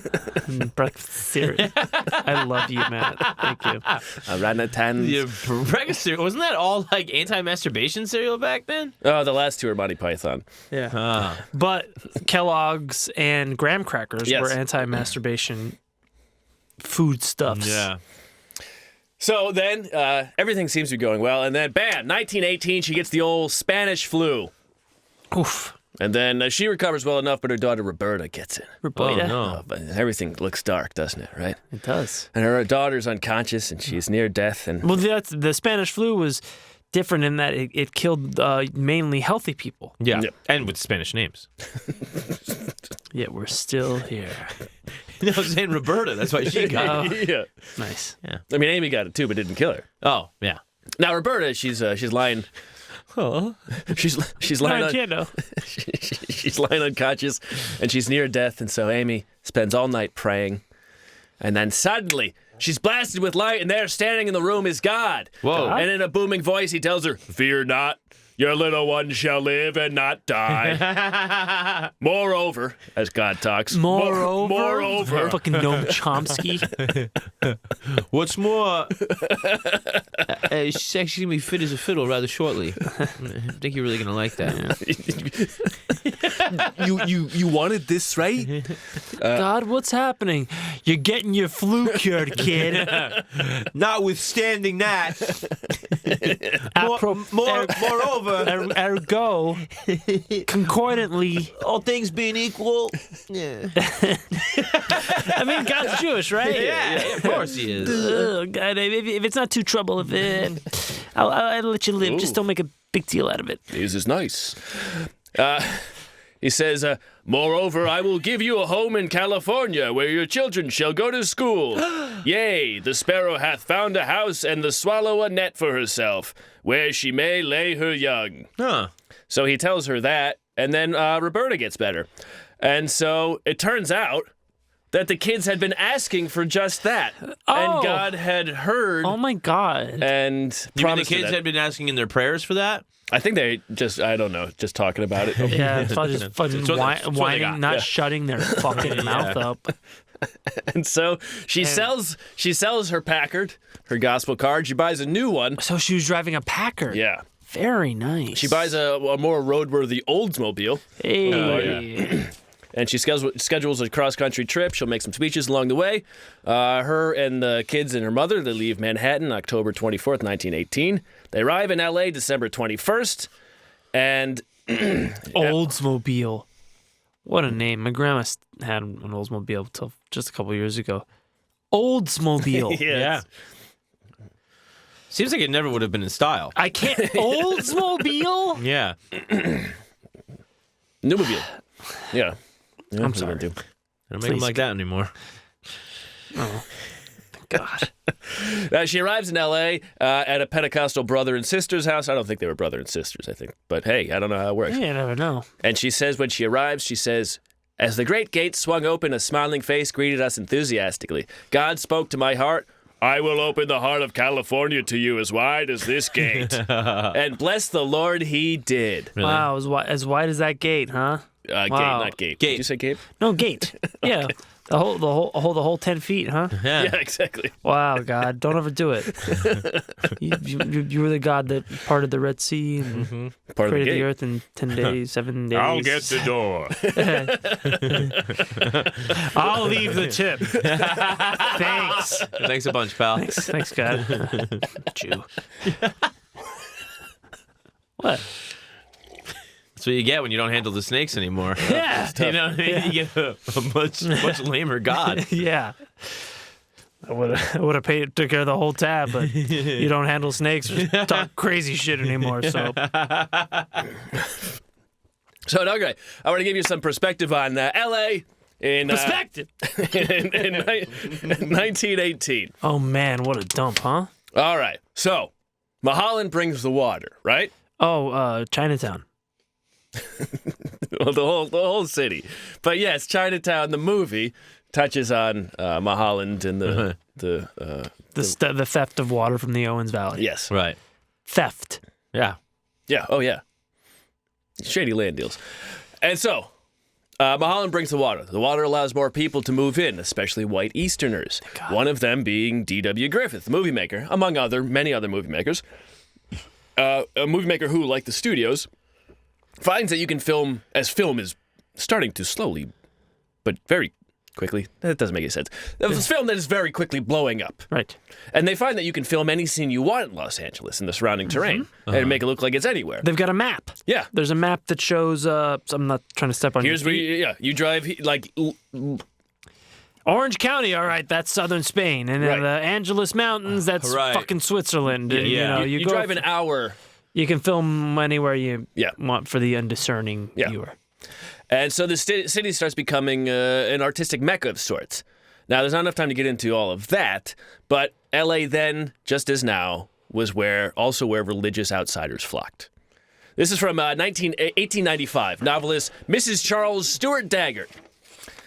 Breakfast cereal. I love you, Matt. Thank you. Orangutans. Yeah, breakfast cereal. Wasn't that all like anti-masturbation cereal back then? Oh, the last two are Monty Python. Yeah. But Kellogg's and graham crackers Yes. were anti-masturbation foodstuffs. Yeah. So then, everything seems to be going well, and then, bam, 1918, she gets the old Spanish flu. Oof. And then she recovers well enough, but her daughter Roberta gets it. Roberta. Oh, no. But everything looks dark, doesn't it, right? It does. And her daughter's unconscious, and she's near death, and... Well, the Spanish flu was different in that it killed mainly healthy people. Yeah. Yep. And with Spanish names. Yet we're still here. No, I'm saying Roberta. That's why she got it. yeah. Nice. Yeah. I mean, Amy got it, too, but didn't kill her. Oh, yeah. Now, Roberta, she's lying... Oh. She's lying on... Tarantino. She's lying unconscious, and she's near death, and so Amy spends all night praying. And then suddenly, she's blasted with light, and there, standing in the room, is God. Whoa. And in a booming voice, he tells her, "Fear not, your little one shall live and not die." Moreover, as God talks, moreover, Fucking Noam Chomsky. What's more, she's actually going to be fit as a fiddle rather shortly. I think you're really going to like that. you wanted this, right? God, what's happening? You're getting your flu cured, kid. Notwithstanding that, moreover, Ergo, concordantly. all things being equal, yeah. I mean, God's Jewish, right? Yeah, of course he is. Oh, God, if it's not too trouble, I'll let you live. Ooh. Just don't make a big deal out of it. This is nice. He says, moreover, I will give you a home in California where your children shall go to school. Yea, the sparrow hath found a house and the swallow a net for herself, where she may lay her young. Huh. So he tells her that, and then Roberta gets better. And so it turns out that the kids had been asking for just that. Oh. And God had heard Oh, my God. and You mean the promised her kids that. had been asking in their prayers for that? I think they just, I don't know, just talking about it. Yeah, it's probably just fucking It's what they whining, got. not Yeah. shutting their fucking mouth up. And so she sells her Packard, her gospel card. She buys a new one. So she was driving a Packard. Yeah. Very nice. She buys a more roadworthy Oldsmobile. Hey. And she schedules a cross-country trip. She'll make some speeches along the way. Her and the kids and her mother, they leave Manhattan October 24th, 1918. They arrive in L.A. December 21st. And Oldsmobile. What a name. My grandma had an Oldsmobile until just a couple years ago. Oldsmobile. Yeah. Seems like it never would have been in style. I can't. Oldsmobile? Yeah. Newmobile. Yeah. I'm sorry. They don't make them Please. like that anymore. God. She arrives in L.A. At a Pentecostal brother and sister's house. I don't think they were brother and sisters, I think. But hey, I don't know how it works. You never know. And she says when she arrives, she says, as the great gate swung open, a smiling face greeted us enthusiastically. God spoke to my heart. I will open the heart of California to you as wide as this gate. And bless the Lord, he did. Really? Wow, as wide as that gate, huh? Gate, Wow. not gate. Gate. Did you say gate? No, gate. Yeah. The whole 10 feet, huh? Yeah. Yeah, exactly. Wow, God, don't ever do it. You were the God that parted the Red Sea and Part of the created gate. the earth in 10 days, 7 days. the door. I'll leave the tip. Thanks. Thanks a bunch, pal. Thanks, God. Jew. What? That's what you get when you don't handle the snakes anymore. Yeah. You know what I mean? You get a much lamer God. Yeah. I would have took care of the whole tab, but you don't handle snakes or talk crazy shit anymore. So So, okay, I want to give you some perspective on L.A. in perspective. in 1918. Oh man, what a dump, huh? All right, so Mulholland brings the water, right? Oh, Chinatown. Well, the whole city. But yes, Chinatown, the movie, touches on Mulholland and the theft of water from the Owens Valley. yes, Right. Theft. Yeah. yeah, oh yeah, shady land deals. And so Mulholland brings the water. The water allows more people to move in, especially white Easterners. One of them being D.W. Griffith, the movie maker, among many other movie makers. A movie maker who, like the studios, finds that you can film is starting to slowly, but very quickly. That doesn't make any sense. It's film that is very quickly blowing up. Right. And they find that you can film any scene you want in Los Angeles in the surrounding terrain and make it look like it's anywhere. They've got a map. Yeah. There's a map that shows. So I'm not trying to step on. Here's your where feet. you drive, like, Orange County. All right, that's southern Spain, and then Right. the Angeles Mountains. That's Right. fucking Switzerland. And, Yeah. you you go drive an hour. You can film anywhere you Yeah. want for the undiscerning Yeah. viewer. And so the city starts becoming an artistic mecca of sorts. Now, there's not enough time to get into all of that, but L.A. then, just as now, was where religious outsiders flocked. This is from 1895, novelist Mrs. Charles Stewart Daggart.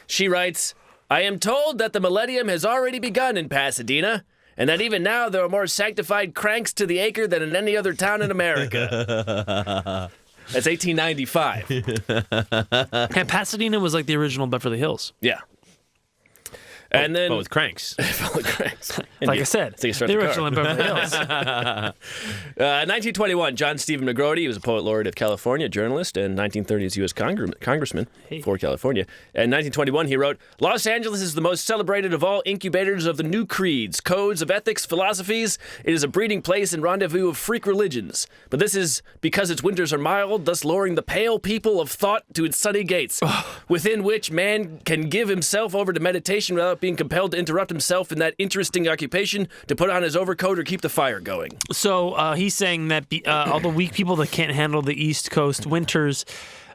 She writes, I am told that the millennium has already begun in Pasadena, and that even now there are more sanctified cranks to the acre than in any other town in America. That's 1895. And Pasadena was like the original Beverly Hills. Yeah. And then But with cranks. Like I said, So you start the the car. original in Beverly Hills. 1921, John Stephen McGrody was a poet laureate of California, journalist, and 1930s U.S. Congressman for California. In 1921, he wrote, Los Angeles is the most celebrated of all incubators of the new creeds, codes of ethics, philosophies. It is a breeding place and rendezvous of freak religions. But this is because its winters are mild, thus luring the pale people of thought to its sunny gates, within which man can give himself over to meditation without being compelled to interrupt himself in that interesting occupation to put on his overcoat or keep the fire going. So he's saying that all the weak people that can't handle the East Coast winters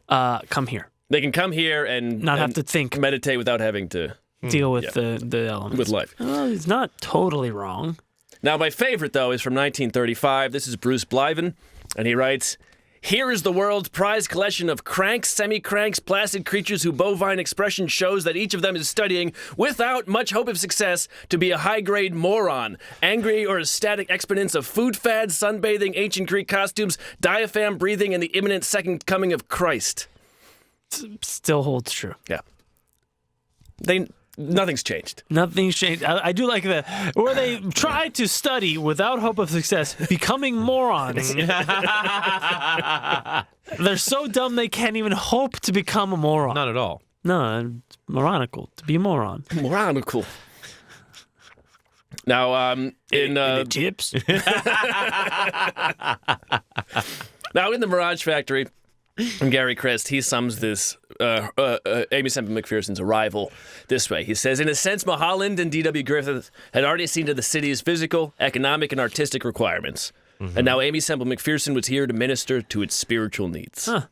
come here. They can come here and Not have to think. meditate without having to Deal with the elements. with life. Well, he's not totally wrong. Now, my favorite, though, is from 1935. This is Bruce Blyven, and he writes, Here is the world's prized collection of cranks, semi-cranks, placid creatures whose bovine expression shows that each of them is studying, without much hope of success, to be a high-grade moron, angry or ecstatic exponents of food fads, sunbathing, ancient Greek costumes, diaphragm breathing, and the imminent second coming of Christ. Still holds true. Yeah. Nothing's changed. Nothing's changed. I do like where they try to study without hope of success, becoming morons. They're so dumb they can't even hope to become a moron. Not at all. No, it's moronical to be a moron. Moronical. Now, in the tips. Now, in the Mirage Factory, Gary Christ, he sums this Aimee Semple McPherson's arrival this way. He says, in a sense, Mulholland and D.W. Griffith had already seen to the city's physical, economic, and artistic requirements. And now Aimee Semple McPherson was here to minister to its spiritual needs. Huh.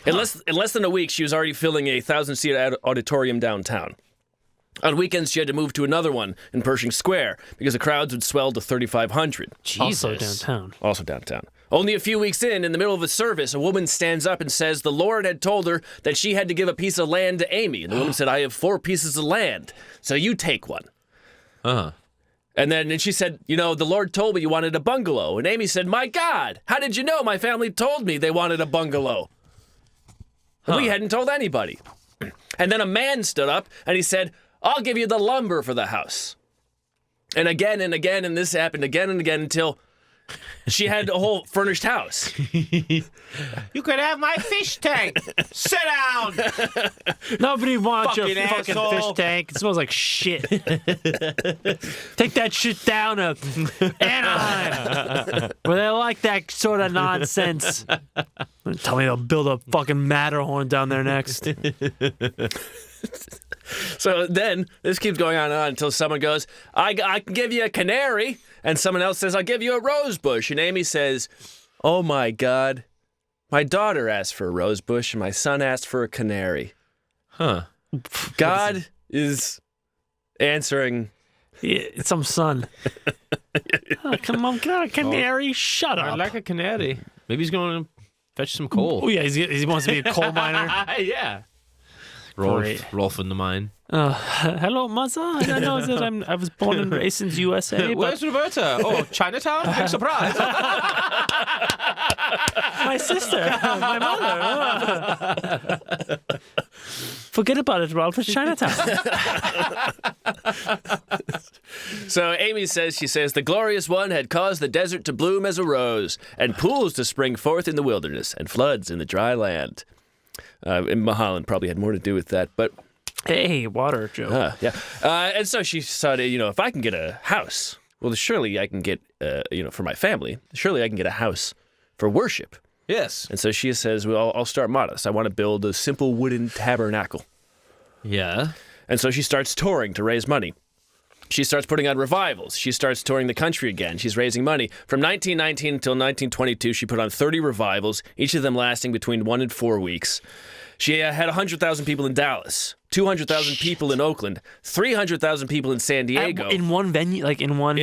In less than a week, she was already filling a 1,000-seat auditorium downtown. On weekends, she had to move to another one in Pershing Square because the crowds would swell to 3,500. Also downtown. Also downtown. Only a few weeks in the middle of a service, a woman stands up and says the Lord had told her that she had to give a piece of land to Aimee. And the woman said, I have 4 pieces of land, so you take one. Uh-huh. And then she said, the Lord told me you wanted a bungalow. And Aimee said, my God, how did you know? My family told me they wanted a bungalow. And we hadn't told anybody. And then a man stood up and he said, I'll give you the lumber for the house. And again, and this happened again and again until she had a whole furnished house. You could have my fish tank. Sit down. Nobody wants your Fucking fucking asshole. fish tank. It smells like shit. Take that shit down to Anaheim, where they like that sort of nonsense. Tell me they'll build a fucking Matterhorn down there next. So then this keeps going on and on until someone goes, I can give you a canary. And someone else says, I'll give you a rose bush. And Aimee says, oh my God, my daughter asked for a rose bush and my son asked for a canary. Huh. God is answering. Yeah, some son. Oh, come on, get a canary. Shut I up. like a canary. Maybe he's going to fetch some coal. Oh yeah, he wants to be a coal miner. Yeah. Great. Rolf in the mine. Hello, mother. I know that I was born and raised in the USA, but Where's Roberta? Oh, Chinatown? Big surprise. my sister, my mother. Forget about it, Ralph. It's Chinatown. So Aimee says, the glorious one had caused the desert to bloom as a rose, and pools to spring forth in the wilderness, and floods in the dry land. And Mulholland probably had more to do with that, but... Hey, water joke. Yeah. And so she decided, if I can get a house, well, surely I can get, for my family, surely I can get a house for worship. Yes. And so she says, well, I'll start modest. I want to build a simple wooden tabernacle. Yeah. And so she starts touring to raise money. She starts putting on revivals. She starts touring the country again. She's raising money. From 1919 until 1922, she put on 30 revivals, each of them lasting between 1 and 4 weeks. She had 100,000 people in Dallas, 200,000 people in Oakland, 300,000 people in San Diego. In one venue, like in one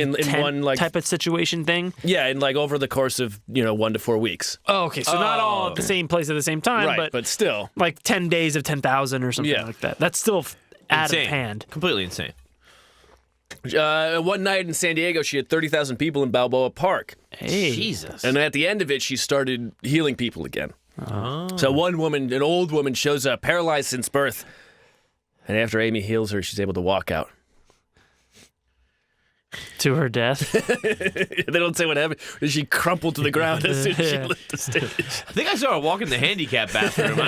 type of situation thing? Yeah, and over the course of, 1 to 4 weeks. Oh, okay. So not all at the same place at the same time, Right, but still. like 10 days of 10,000 or something like that. That's still out Insane. of hand. Completely insane. One night in San Diego, she had 30,000 people in Balboa Park. Hey. Jesus. And at the end of it, she started healing people again. So one woman, an old woman, shows up, paralyzed since birth. And after Aimee heals her, she's able to walk out. To her death. They don't say what happened. She crumpled to the ground as soon as she left the stage. I think I saw her walk in the handicap bathroom.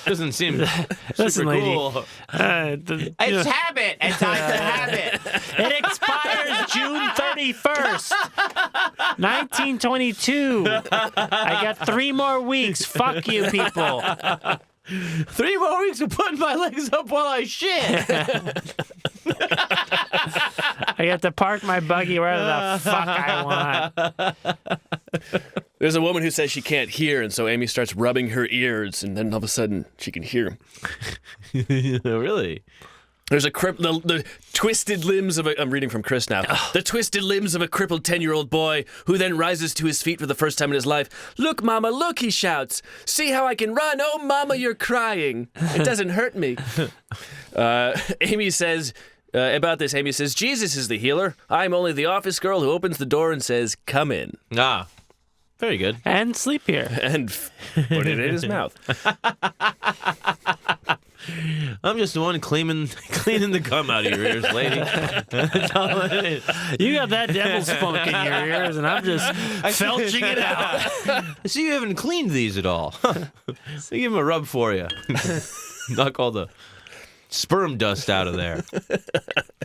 Doesn't seem Listen, super lady. cool. It's habit. It's time to habit. It expires June 31st, 1922. I got 3 more weeks. Fuck you, people. 3 more weeks of putting my legs up while I shit. I get to park my buggy wherever the fuck I want. There's a woman who says she can't hear, and so Aimee starts rubbing her ears, and then all of a sudden she can hear him. Really? There's the twisted limbs of a... I'm reading from Chris now. The twisted limbs of a crippled 10-year-old boy who then rises to his feet for the first time in his life. Look, Mama, look, he shouts. See how I can run? Oh, Mama, you're crying. It doesn't hurt me. Aimee says... about this, Aimee says, Jesus is the healer. I'm only the office girl who opens the door and says, come in. Ah, very good. And sleep here. And put it in his mouth. I'm just the one cleaning the gum out of your ears, lady. That's all it is. You got that devil's spunk in your ears, and I'm just felching it out. I see you haven't cleaned these at all. So give him a rub for you. Knock all the sperm dust out of there.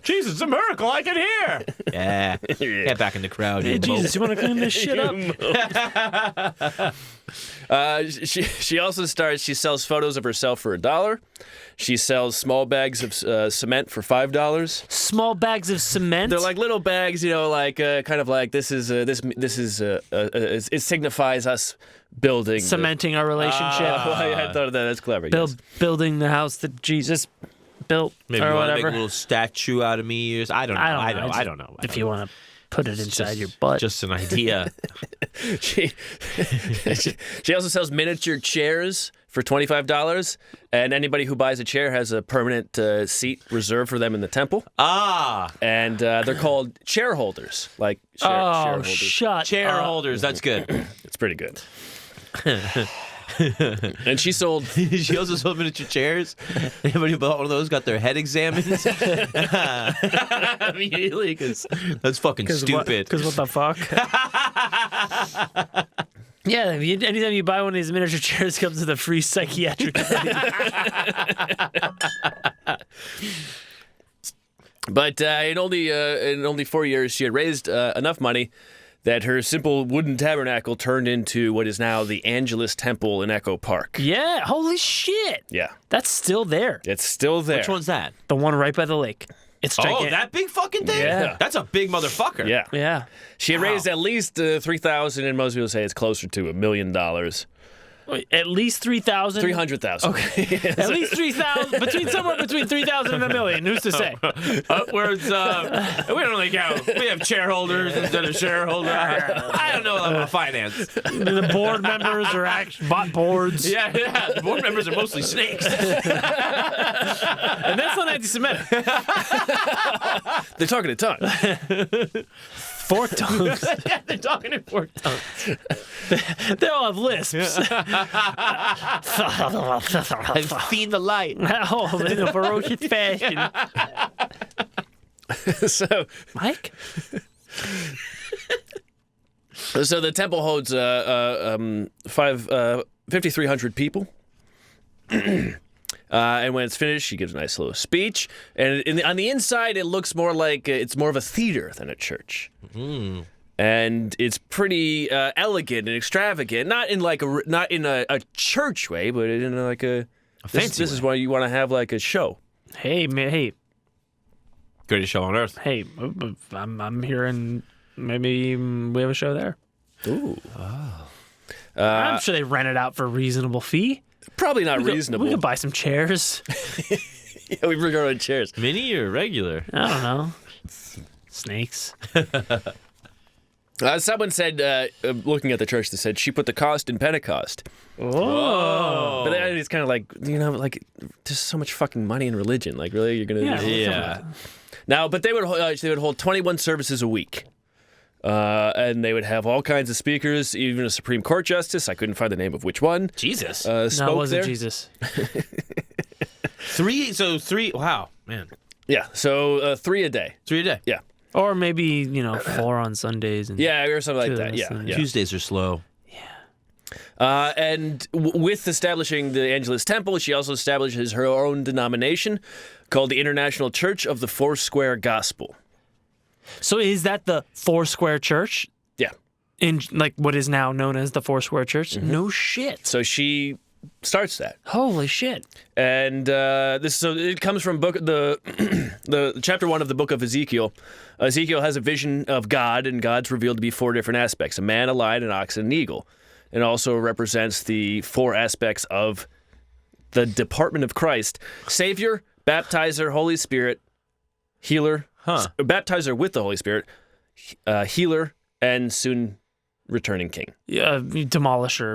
Jesus, it's a miracle I can hear. Yeah. Get back in the crowd. Hey, Jesus, you want to clean this shit up? She also she sells photos of herself for $1. She sells small bags of cement for $5. Small bags of cement? They're like little bags, like kind of like it signifies us building. Cementing our relationship. I thought of that. That's clever. Yes. Building the house that Jesus built Maybe or you want to whatever. make a little statue out of me. I don't know. I don't know. If you want to put it inside your butt. Just an idea. She also sells miniature chairs for $25, and anybody who buys a chair has a permanent seat reserved for them in the temple. Ah. And they're called chair holders, like shareholders. Shut Chair up. holders. That's good. It's pretty good. And she sold. She also sold miniature chairs. Anybody who bought one of those got their head examined immediately because that's fucking stupid. Because what the fuck? Yeah, anytime you buy one of these miniature chairs, it comes with a free psychiatric opinion. But in only 4 years, she had raised enough money that her simple wooden tabernacle turned into what is now the Angelus Temple in Echo Park. Yeah, holy shit. Yeah. That's still there. It's still there. Which one's that? The one right by the lake. It's gigantic. Oh, that big fucking thing? Yeah. That's a big motherfucker. Yeah. Yeah. She had raised at least $3,000, and most people say it's closer to $1 million. Wait, at least 3,000? 300,000. Okay. At least 3,000, somewhere between 3,000 and $1 million. Who's to say? Upwards, we don't really count. We have shareholders instead of shareholders. I don't know about finance. The board members are bought boards. Yeah. The board members are mostly snakes. And that's not anti-Semitic. They're talking a ton. Fork tongues. Yeah, they're talking in fork tongues. They all have lisps. I've seen the light. Oh, in a ferocious fashion. So, Mike? so the temple holds 5,300 people. And when it's finished, she gives a nice little speech. And on the inside, it looks more like it's more of a theater than a church. Mm. And it's pretty elegant and extravagant, not in a church way, but in like a fancy This is why you want to have like a show. Hey, man, hey, Greatest show on earth. hey, I'm hearing maybe we have a show there. Ooh, I'm sure they rent it out for a reasonable fee. probably not reasonable. We could buy some chairs. Yeah, we bring our own chairs. Mini or regular? I don't know. Snakes. Someone said, looking at the church, they said she put the cost in Pentecost. Oh. But it's kind of like, like there's so much fucking money in religion. Like, really, you're gonna? Yeah. Now, but they would hold 21 services a week, and they would have all kinds of speakers, even a Supreme Court justice. I couldn't find the name of which one. Jesus. Spoke No, it wasn't there. Jesus. Three. Wow, man. Yeah, so 3 a day. 3 a day. Yeah. Or maybe 4 on Sundays. And Yeah, or something like that. Two Yeah. less than- yeah. Tuesdays are slow. And with establishing the Angelus Temple, she also establishes her own denomination called the International Church of the Foursquare Gospel. So is that the Foursquare Church? Yeah. In like what is now known as the Foursquare Church? No shit. So she starts that. Holy shit. And it comes from the chapter 1 of the book of Ezekiel. Ezekiel has a vision of God, and God's revealed to be 4 different aspects: a man, a lion, an ox, and an eagle. It also represents the 4 aspects of the department of Christ: Savior, Baptizer, Holy Spirit, Healer, Baptizer with the Holy Spirit, Healer, and soon returning King. Yeah, demolisher,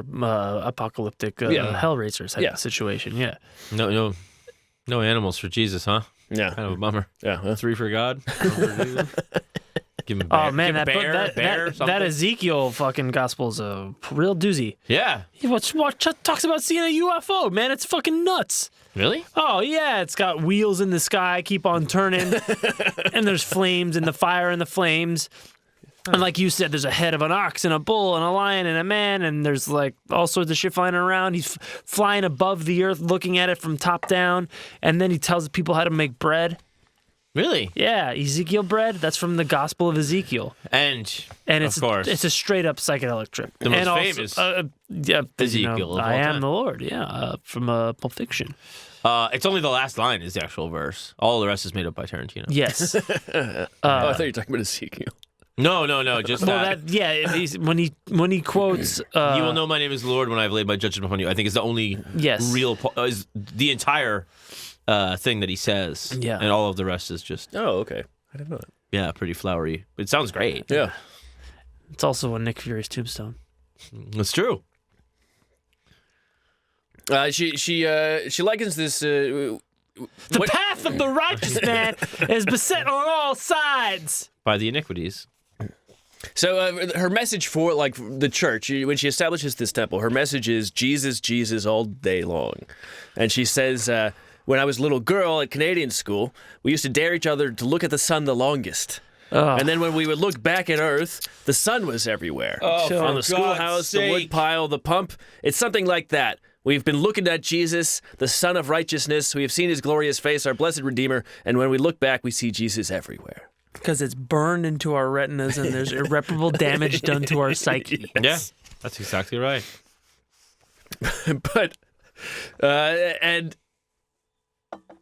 apocalyptic, Hellraiser type of situation. Yeah. No animals for Jesus, huh? Yeah. Kind of a bummer. Yeah. 3 for God. 1 for Jesus. Give him a bear. Oh man, Give him a bear, that something. Ezekiel fucking gospel's a real doozy. Yeah. He talks about seeing a UFO, man. It's fucking nuts. Really? Oh yeah, it's got wheels in the sky, keep on turning, and there's flames and the fire and the flames. And like you said, there's a head of an ox and a bull and a lion and a man, and there's like all sorts of shit flying around. He's flying above the earth, looking at it from top down, and then he tells people how to make bread. Really? Yeah, Ezekiel bread. That's from the Gospel of Ezekiel, And it's of course, it's a straight up psychedelic trip. The most and also, famous Ezekiel of I all am time. the Lord. Yeah, from Pulp Fiction. it's only the last line is the actual verse. All the rest is made up by Tarantino. Yes. I thought you were talking about Ezekiel. No, just Well, that. when he quotes, You will know my name is the Lord when I've laid my judgment upon you. I think is the only real is the entire thing that he says. Yeah. And all of the rest is just Oh, okay. I didn't know that. pretty flowery. It sounds great. Yeah. it's also on Nick Fury's tombstone. It's true. She likens this. The path of the righteous man is beset on all sides. By the iniquities. So her message for like the church when she establishes this temple, her message is Jesus, Jesus all day long, and she says, "When I was a little girl at Canadian school, we used to dare each other to look at the sun the longest." And then when we would look back at Earth, the sun was everywhere. Sure. On the schoolhouse, the wood pile, the pump. It's something like that. We've been looking at Jesus, the Son of Righteousness. We have seen his glorious face, our blessed Redeemer. And when we look back, we see Jesus everywhere. Because it's burned into our retinas and there's irreparable damage done to our psyche. Yeah, that's exactly right. But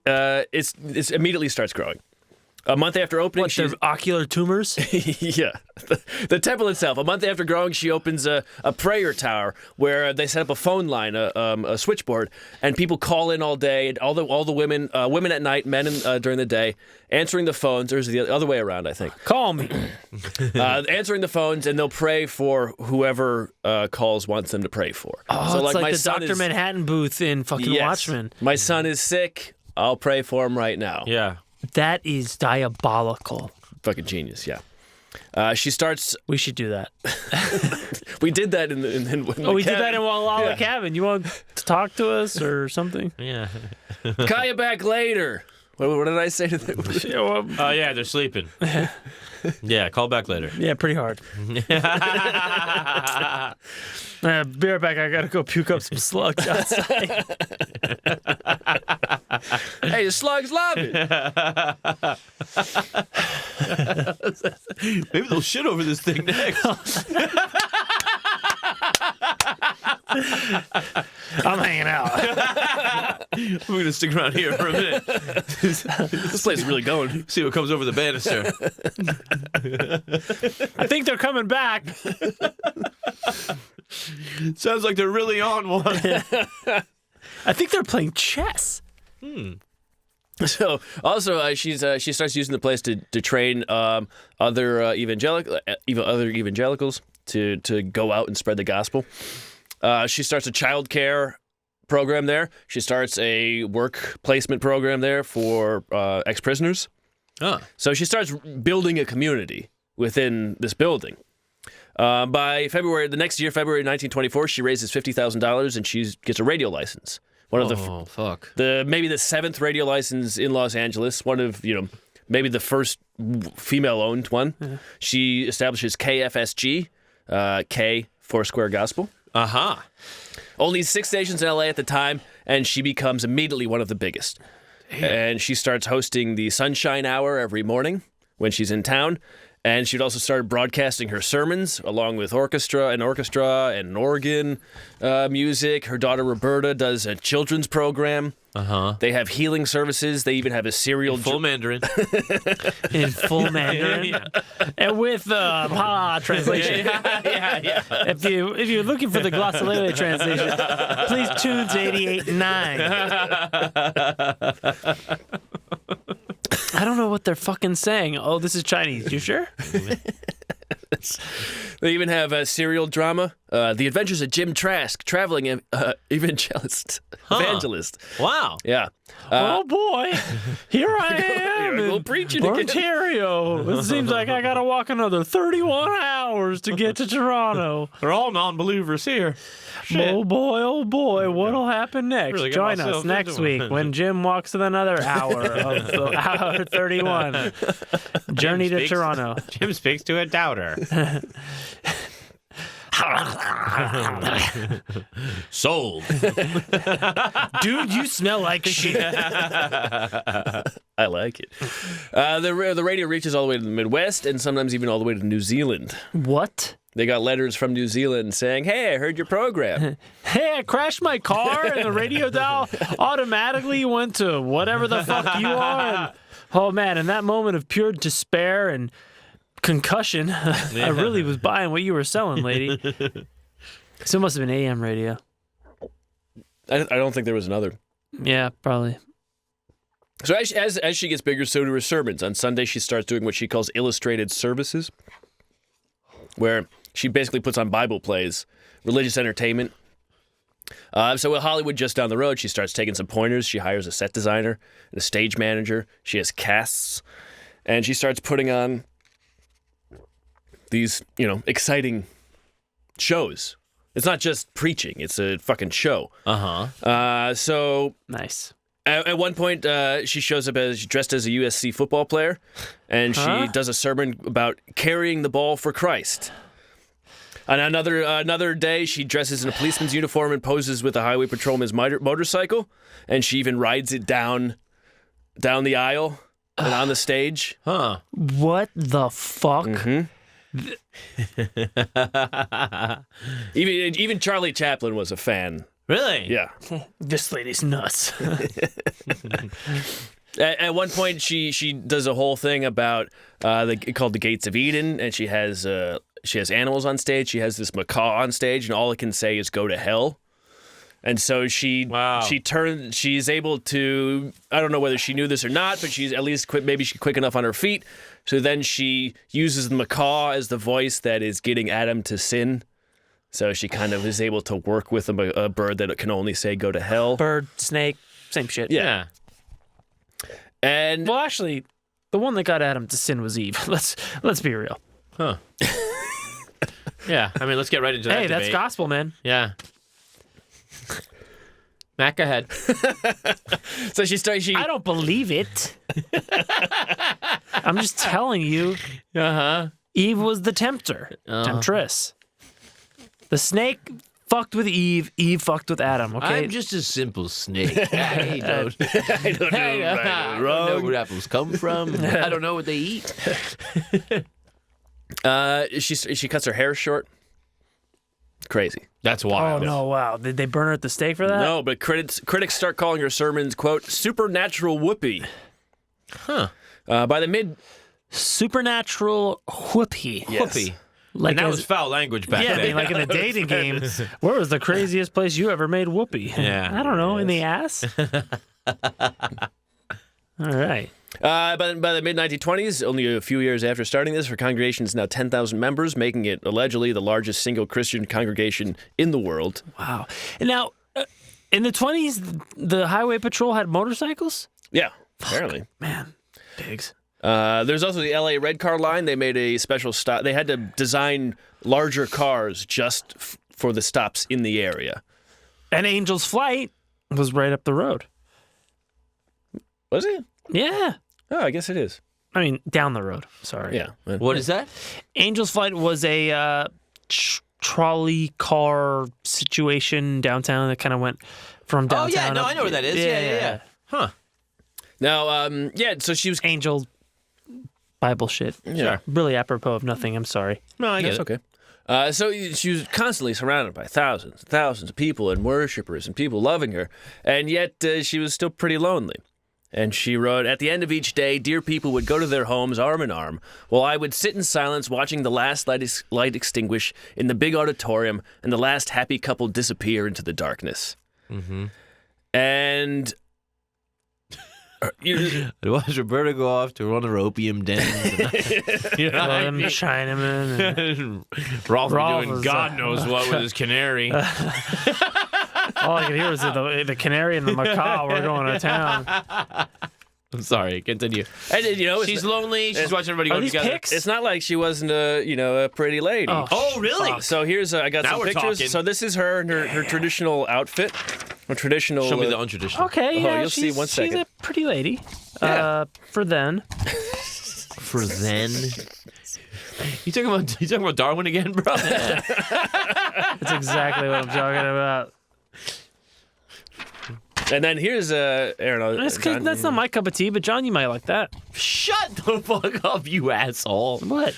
it immediately starts growing. A month after opening, What, they're ocular tumors? yeah, the temple itself. A month after growing, she opens a prayer tower where they set up a phone line, a switchboard, and people call in all day. All the women at night, men during the day, answering the phones. There's the other way around, I think. Call me. Answering the phones, and they'll pray for whoever calls wants them to pray for. Oh, So it's like my the son Dr. Manhattan booth in fucking Yes. Watchmen. My son is sick. I'll pray for him right now. Yeah. That is diabolical. Fucking genius, yeah. She starts. We should do that. We did that in the Oh, we did that in Walla Yeah. Cabin. You want to talk to us or something? Yeah. Call you back later. What did I say to them? Oh, yeah, they're sleeping. Yeah, call back later. Yeah, pretty hard. Be right back. I gotta go puke up some slugs outside. Hey, the slugs love it. Maybe they'll shit over this thing next. I'm hanging out. We're going to stick around here for a minute. This place is really going. See what comes over the banister. I think they're coming back. Sounds like they're really on one. I think they're playing chess. So also, she starts using the place to train other evangelicals to go out and spread the gospel. She starts a child care program there. She starts a work placement program there for ex-prisoners. Oh. So she starts building a community within this building. By the next year, February 1924, she raises $50,000 and she gets a radio license, One of Oh, fuck. maybe the 7th radio license in Los Angeles. One of, maybe the first female-owned one. Uh-huh. She establishes KFSG, K, Foursquare Gospel. Uh-huh. Only 6 stations in LA at the time, and she becomes immediately one of the biggest. And she starts hosting the Sunshine Hour every morning when she's in town. And she'd also started broadcasting her sermons along with orchestra and organ music. Her daughter Roberta does a children's program. Uh-huh. They have healing services. They even have a serial Full Mandarin. In full Mandarin. And with translation. Yeah. If you're looking for the Glossolele translation, please tune to 88.9. I don't know what they're fucking saying. Oh, this is Chinese. You sure? They even have a serial drama, The Adventures of Jim Trask, traveling evangelist. Wow. Yeah. Oh boy, here I am Here I go in preaching again. Ontario. It seems like I gotta walk another 31 hours to get to Toronto. They're all non-believers here. Oh boy, what'll happen next? Really got Join us myself next into it. week when Jim walks another hour of the hour 31 journey to speaks. Toronto. Jim speaks to a doubter. Sold. Dude, you smell like shit. I like it. The radio reaches all the way to the Midwest and sometimes even all the way to New Zealand. What? They got letters from New Zealand saying, "Hey, I heard your program." Hey, I crashed my car and the radio dial automatically went to whatever the fuck you are. And, oh man, in that moment of pure despair and concussion, I really was buying what you were selling, lady. So it must have been AM radio. I don't think there was another. Yeah, probably. So as she gets bigger, so do her sermons. On Sunday, she starts doing what she calls illustrated services, where she basically puts on Bible plays, religious entertainment. So with Hollywood just down the road, she starts taking some pointers. She hires a set designer and a stage manager. She has casts, and she starts putting on these, exciting shows. It's not just preaching; it's a fucking show. So Nice. at one point, she shows up dressed as a USC football player, and she does a sermon about carrying the ball for Christ. On another day, she dresses in a policeman's uniform and poses with a highway patrolman's motorcycle, and she even rides it down the aisle and on the stage. Huh. What the fuck? Even Charlie Chaplin was a fan. Really? Yeah. This lady's nuts. At one point, she does a whole thing about called the Gates of Eden, and she has animals on stage. She has this macaw on stage, and all it can say is "Go to hell." And so she's able to. I don't know whether she knew this or not, but she's at least she's quick enough on her feet. So then she uses the macaw as the voice that is getting Adam to sin. So she kind of is able to work with a bird that can only say "Go to hell." Bird, snake, same shit. Yeah. And Well, actually, the one that got Adam to sin was Eve. Let's be real. Huh. Yeah. I mean, let's get right into that Hey, that's debate. gospel, man. Yeah. Mac, go ahead. so she starts. I don't believe it. I'm just telling you. Eve was the temptress. The snake fucked with Eve. Eve fucked with Adam. Okay. I'm just a simple snake. I don't I don't know right or I don't wrong. know where apples come from. I don't know what they eat. She cuts her hair short. Crazy. That's Oh wild. no! Wow. Did they burn her at the stake for that? No, but critics start calling her sermons, quote, supernatural whoopee. Huh. By the mid... Supernatural whoopee. Yes. Whoopee. Like And that as- was foul language back Yeah, I then. mean, like in a dating game, where was the craziest place you ever made whoopee? Yeah. I don't know, in the ass? All right. By the mid-1920s, only a few years after starting this, her congregation is now 10,000 members, making it allegedly the largest single Christian congregation in the world. Wow. And now, in the 20s, the highway patrol had motorcycles? Yeah, apparently. Man, pigs. There's also the LA Red Car line. They made a special stop. They had to design larger cars just for the stops in the area. And Angel's Flight was right up the road. Was it? Yeah. Oh, I guess it is. I mean, down the road. Sorry. Yeah. What is that? Angel's Flight was a trolley car situation downtown that kind of went from downtown. Oh, yeah. No, up- I know where that is. Yeah. Huh. Now, so she was. Angel Bible shit. Yeah. Really apropos of nothing. I'm sorry. No, I get That's it. okay. So she was constantly surrounded by thousands and thousands of people and worshipers and people loving her, and yet she was still pretty lonely. And she wrote, at the end of each day, dear people would go to their homes arm in arm, while I would sit in silence watching the last light extinguish in the big auditorium and the last happy couple disappear into the darkness. Mm-hmm. And... I watched Roberta go off to run her opium dens. You know what I mean? Chinaman. And Rolf Rolf doing was, God knows what with his canary. all I could hear was the canary and the macaw were going to town. I'm sorry, continue. And, She's lonely. She's watching everybody Are go these together. pics? it's not like she wasn't a pretty lady. Oh, really? So here's I got Now some we're pictures. talking. So this is her in her traditional outfit. Her traditional. Show me the untraditional. Okay, yeah, you'll see she's, one second. she's a pretty lady. Yeah. For then. For then. You talking about Darwin again, bro? That's exactly what I'm talking about. And then here's Aaron. That's not my cup of tea, but John, you might like that. Shut the fuck up, you asshole. What?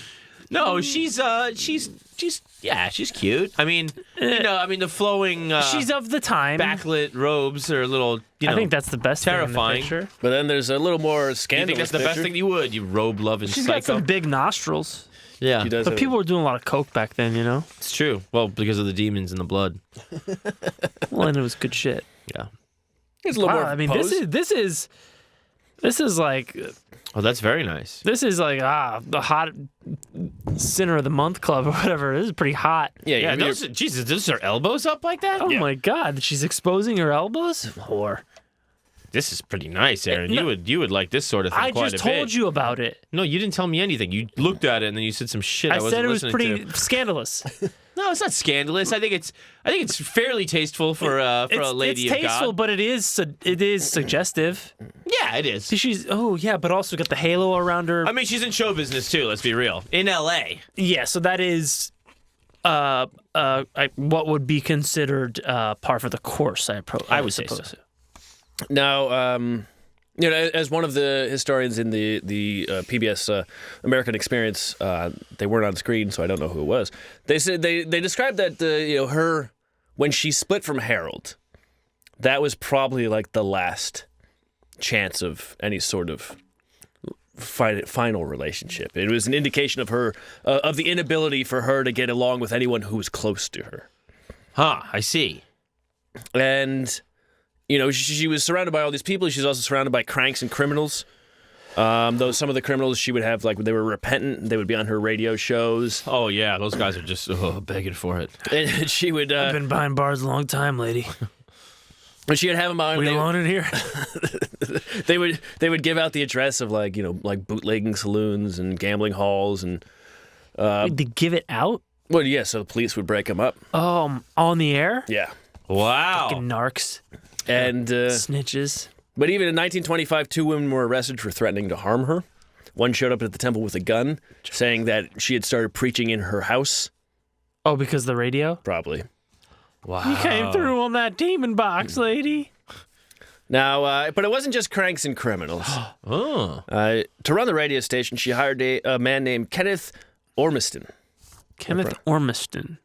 No, she's cute. I mean, the flowing She's of the time. backlit robes are a little, I think that's the best terrifying. thing in the picture. But then there's a little more You scandalous. think that's the best thing you would? You robe loving She's psycho. got some big nostrils. Yeah, She does But have- people were doing a lot of coke back then, you know? it's true. Well, because of the demons in the blood. Well, and it was good shit. Yeah. It's a little Wow, more. I mean, pose. this is like Oh, that's very nice. the hot Sinner of the Month club or whatever. This is pretty hot. Yeah, Yeah, yeah. Jesus, those are elbows up like that? Oh my God, she's exposing her elbows. Whore. This is pretty nice, Aaron. No. You would like this sort of thing I quite just a bit. told you about it. No, you didn't tell me anything. You looked at it and then you said some shit I I wasn't said it was listening pretty to. scandalous. No, it's not scandalous. I think it's fairly tasteful for a lady it's of tasteful, God. but it is suggestive. Yeah, it is. But also got the halo around her. I mean, she's in show business too. Let's be real. In L.A. Yeah, so that is what would be considered par for the course. I would say suppose. so. Now, as one of the historians in the PBS American Experience, they weren't on screen, so I don't know who it was. They said they described that her when she split from Harold, that was probably like the last chance of any sort of final relationship. It was an indication of her of the inability for her to get along with anyone who was close to her. Huh, I see. And she was surrounded by all these people. She's also surrounded by cranks and criminals. Though some of the criminals she would have, like, when they were repentant, they would be on her radio shows. Oh, yeah, those guys are just begging for it. And she would... I've been behind bars a long time, lady. she would have them on... We alone in here? They would give out the address of, like bootlegging saloons and gambling halls. And Did they give it out? well, yeah, so the police would break them up. On the air? Yeah. Wow. Fucking narcs. And... Snitches. But even in 1925, 2 women were arrested for threatening to harm her. One showed up at the temple with a gun, saying that she had started preaching in her house. Oh, because of the radio? Probably. Wow. You came through on that demon box, lady. Now, but it wasn't just cranks and criminals. Oh. To run the radio station, she hired a man named Kenneth Ormiston. Kenneth Ormiston.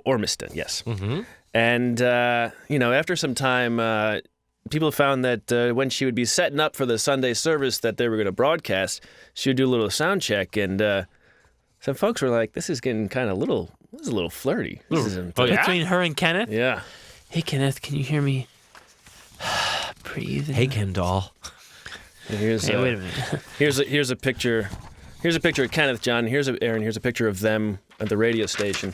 Ormiston, yes. Mm-hmm. And, after some time, people found that when she would be setting up for the Sunday service that they were going to broadcast, she would do a little sound check. And some folks were like, this is getting kind of a little flirty. This isn't, Oh, yeah? Between her and Kenneth? yeah. Hey, Kenneth, can you hear me? Breathe. Hey, Ken doll. And here's, Hey, wait a minute. here's a picture. Here's a picture of Kenneth, John. Aaron. Here's a picture of them at the radio station.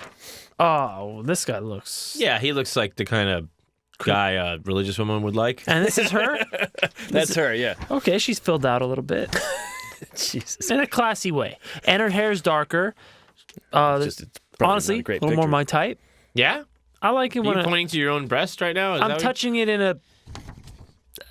Oh, this guy looks... Yeah, he looks like the kind of guy a religious woman would like. And this is her? That's her, yeah. Okay, she's filled out a little bit. Jesus. In a classy way. And her hair's darker. It's probably Honestly, not a a great little more picture. my type. Yeah? I like it Are when you pointing to your own breast right now? Is that I'm what- touching it in a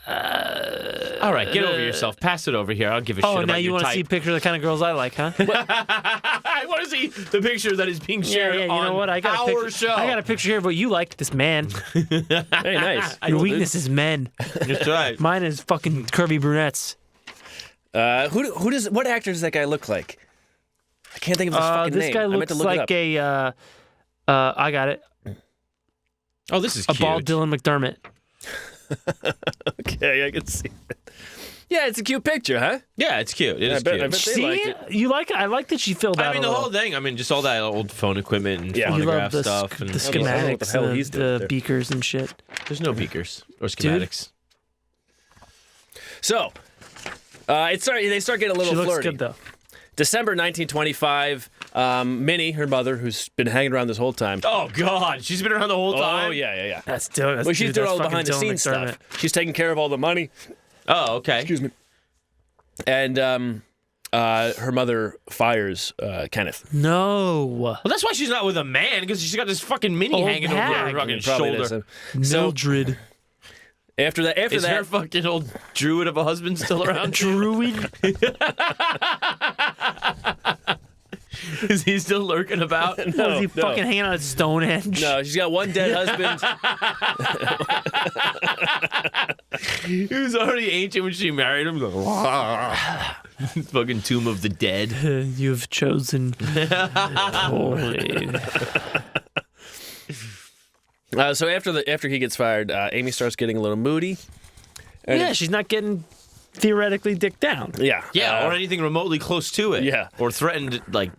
All right, get over yourself. Pass it over here. I'll give a shit Oh, about now you your want to type. see pictures of the kind of girls I like, huh? I want to see the picture that is being shared you on know what? I got our show. I got a picture here of what you like. This man. Hey, nice. Your weakness is men. That's right. Mine is fucking curvy brunettes. What actor does that guy look like? I can't think of his fucking this name. guy I meant looks to look it like up. I got it. Oh, this is A cute. bald Dylan McDermott. Okay, I can see it. Yeah, it's a cute picture, huh? Yeah, it's cute. It is I bet cute. they See, liked it. you like it? I like that she filled out. I mean, a the little. whole thing. I mean, just all that old phone equipment and Yeah. You phonograph love stuff. And the I don't know what the schematics, hell and he's doing the there. beakers and shit. there's no beakers or schematics. So, they start getting a little She looks flirty. good though. December 1925, Minnie, her mother, who's been hanging around this whole time. Oh God, she's been around the whole time. Oh, yeah. That's dope. Well, she's doing all the behind-the-scenes stuff. She's taking care of all the money. Oh, okay. Excuse me. And her mother fires Kenneth. No. Well, that's why she's not with a man, because she's got this fucking mini Old hanging over hag. her fucking Probably shoulder. does. So Mildred. after that, Is her fucking old druid of a husband still around? Druid. Is he still lurking about? Was he fucking hanging out at Stonehenge? no, she's got one dead husband. He was already ancient when she married him. Fucking Tomb of the Dead. You've chosen. Holy. So after he gets fired, Aimee starts getting a little moody. And Yeah, she's not getting theoretically dicked down. Yeah. Yeah, or anything remotely close to it. Yeah. Or threatened, like,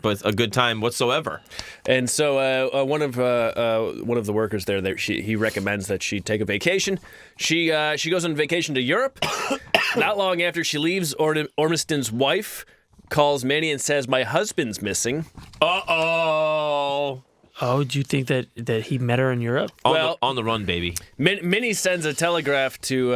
with a good time whatsoever. And so one of the workers there, he recommends that she take a vacation. She goes on vacation to Europe. Not long after she leaves, Ormiston's wife calls Minnie and says, "My husband's missing." Uh-oh. Oh, do you think that he met her in Europe? On the run, baby. Minnie sends a telegram to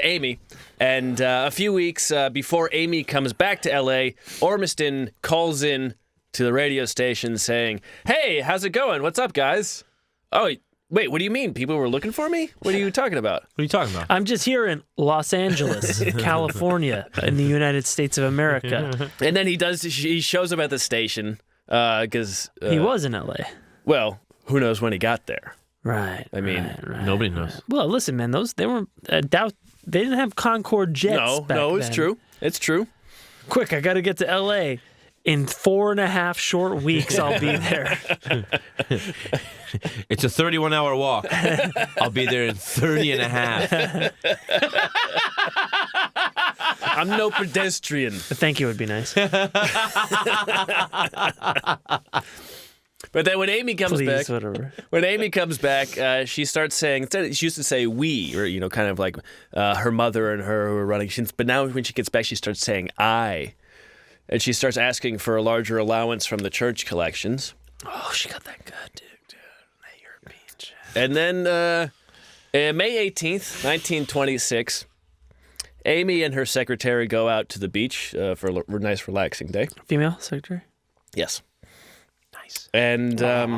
Aimee, and a few weeks before Aimee comes back to L.A., Ormiston calls in to the radio station saying, "Hey, how's it going? What's up, guys?" "Oh, wait, what do you mean? People were looking for me? What are you talking about?" What are you talking about? I'm just here in Los Angeles, California, in the United States of America. And then he shows up at the station because He was in L.A. well, who knows when he got there? Right. I mean, right. Nobody knows. Well, listen, man, they weren't they didn't have Concorde jets. back No, it's then. true. It's true. Quick, I got to get to L.A. In 4.5 short weeks, I'll be there. It's a 31-hour walk. I'll be there in 30 and a half. I'm no pedestrian. Thank you would be nice. But then when Aimee comes Please, back, whatever. when Aimee comes back, she starts saying, instead she used to say we, or kind of like her mother and her who were running. But now when she gets back, she starts saying I, and she starts asking for a larger allowance from the church collections. Oh, she got that good, dude. That European shit. And then May 18th, 1926, Aimee and her secretary go out to the beach for a nice relaxing day. Female secretary? Yes. Nice. And there's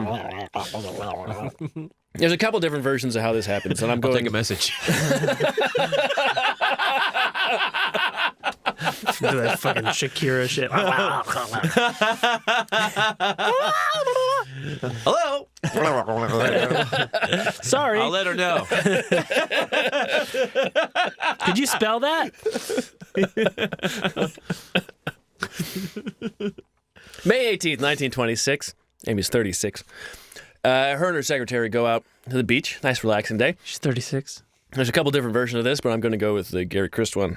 a couple different versions of how this happens, and I'm I'll going take a message. Do that fucking Shakira shit. Hello. Sorry. I'll let her know. Could you spell that? May 18th, 1926. Aimee's 36. Her and her secretary go out to the beach. Nice, relaxing day. She's 36. There's a couple different versions of this, but I'm going to go with the Gary Christ one,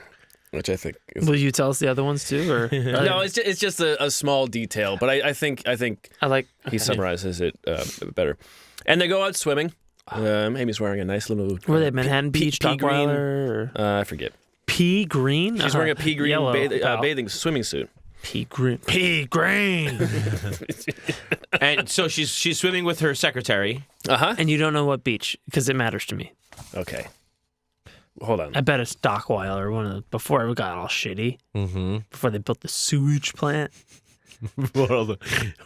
which I think is... Will you tell us the other ones too? Or No, it's just a small detail, but I think I like. he summarizes it better. And they go out swimming. Aimee's wearing a nice little... Were they at Manhattan Beach, pea green. Dockweiler, or I forget. pea green? She's wearing a pea green Yellow, pal. bathing swimming suit. Pea green. Pea green. And so she's swimming with her secretary. Uh-huh. And you don't know what beach because it matters to me. Okay. Hold on. I bet it's Dockweiler, one of the, before it got all shitty. Mm-hmm. Before they built the sewage plant. What are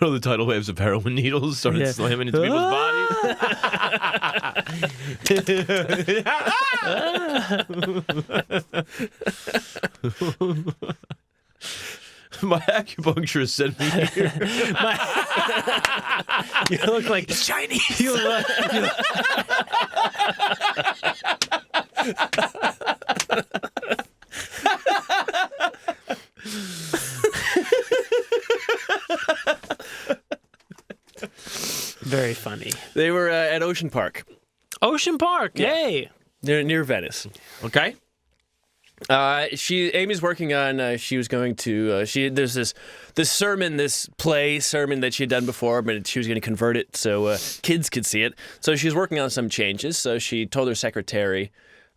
the tidal waves of heroin needles started slamming into people's bodies? My acupuncturist sent me here. You look like Chinese. you look very funny. They were at Ocean Park. Ocean Park. Yeah. Hey. They're near Venice. Okay. Amy's working on. She was going to. There's this sermon, this play sermon that she had done before, but she was going to convert it so kids could see it. So she was working on some changes. So she told her secretary,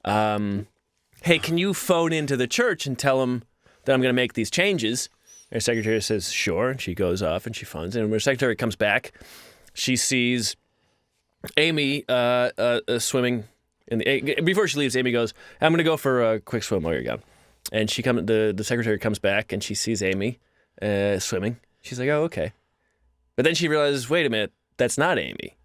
"Hey, can you phone into the church and tell them that I'm going to make these changes?" Her secretary says, "Sure." And she goes off and she phones. And when her secretary comes back, she sees Aimee swimming. Before she leaves, Aimee goes, "I'm going to go for a quick swim while you're gone." And the secretary comes back and she sees Aimee swimming. She's like, "Oh, okay." But then she realizes, wait a minute, that's not Aimee.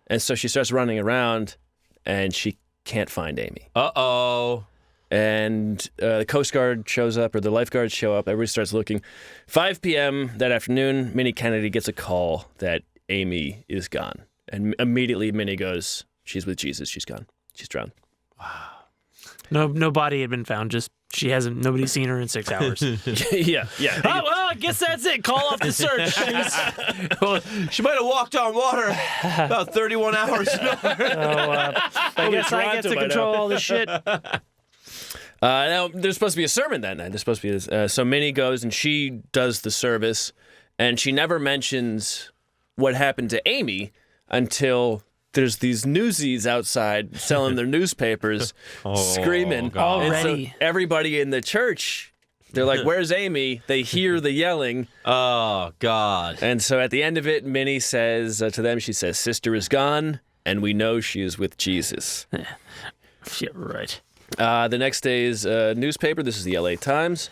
And so she starts running around and she can't find Aimee. Uh-oh. And the Coast Guard shows up, or the lifeguards show up. Everybody starts looking. 5 p.m. that afternoon, Minnie Kennedy gets a call that Aimee is gone. And immediately Minnie goes, "She's with Jesus. She's gone. She's drowned." No body had been found. Just nobody's seen her in 6 hours. yeah. Oh, well, I guess that's it. Call off the search. Well, she might have walked on water about 31 hours ago. I guess I get to control all this shit. Now, there's supposed to be a sermon that night. There's supposed to be so Minnie goes and she does the service, and she never mentions what happened to Aimee until there's these newsies outside selling their newspapers, screaming. God. Already. And so everybody in the church, they're like, "Where's Aimee?" They hear the yelling. Oh, God. And so at the end of it, Minnie says to them, she says, "Sister is gone, and we know she is with Jesus." Shit, right. The next day's newspaper, this is the LA Times.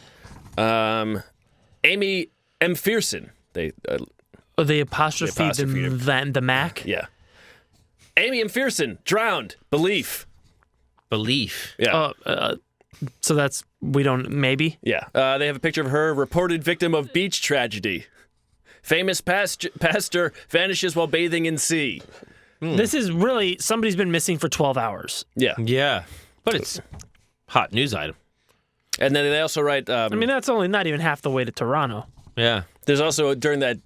Aimee McPherson. The apostrophe, the Mac. Yeah. Aimee McPherson, drowned. Belief. Yeah. So that's, maybe? Yeah. They have a picture of her, reported victim of beach tragedy. Famous pastor vanishes while bathing in sea. This is really, somebody's been missing for 12 hours. Yeah. Yeah. But it's hot news item. And then they also write... I mean, that's only not even half the way to Toronto. Yeah. There's also, during that,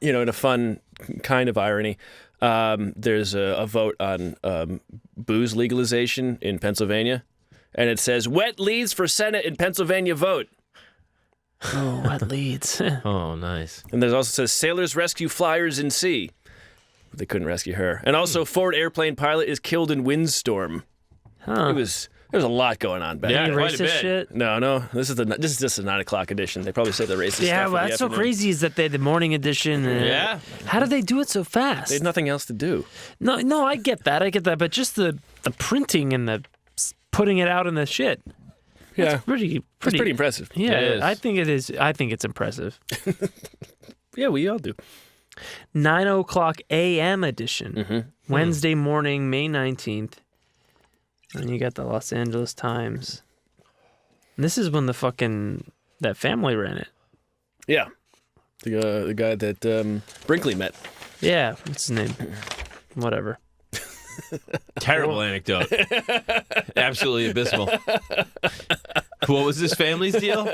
in a fun kind of irony, there's a vote on booze legalization in Pennsylvania. And it says, "Wet leads for Senate in Pennsylvania vote." Oh, what leads? Oh, nice. And there's also says, "Sailors rescue flyers in sea." But they couldn't rescue her. And also, Ford airplane pilot is killed in windstorm. Huh. There was a lot going on back Yeah. then. Any quite a racist bit. shit? No. This is just a 9 o'clock edition. They probably said the racist Yeah, stuff. well, in the that's so afternoon. crazy is that they had the morning edition. Yeah. How did they do it so fast? They had nothing else to do. No, I get that. But just the printing and the putting it out in the shit. Yeah. It's pretty It's pretty impressive. Yeah, It is. I think it is. I think it's impressive. Yeah, we all do. 9:00 a.m. edition. Wednesday morning, May 19th. And you got the Los Angeles Times. And this is when that family ran it. Yeah. The guy that Brinkley met. Yeah, what's his name? Whatever. Terrible anecdote. Absolutely abysmal. What was this family's deal?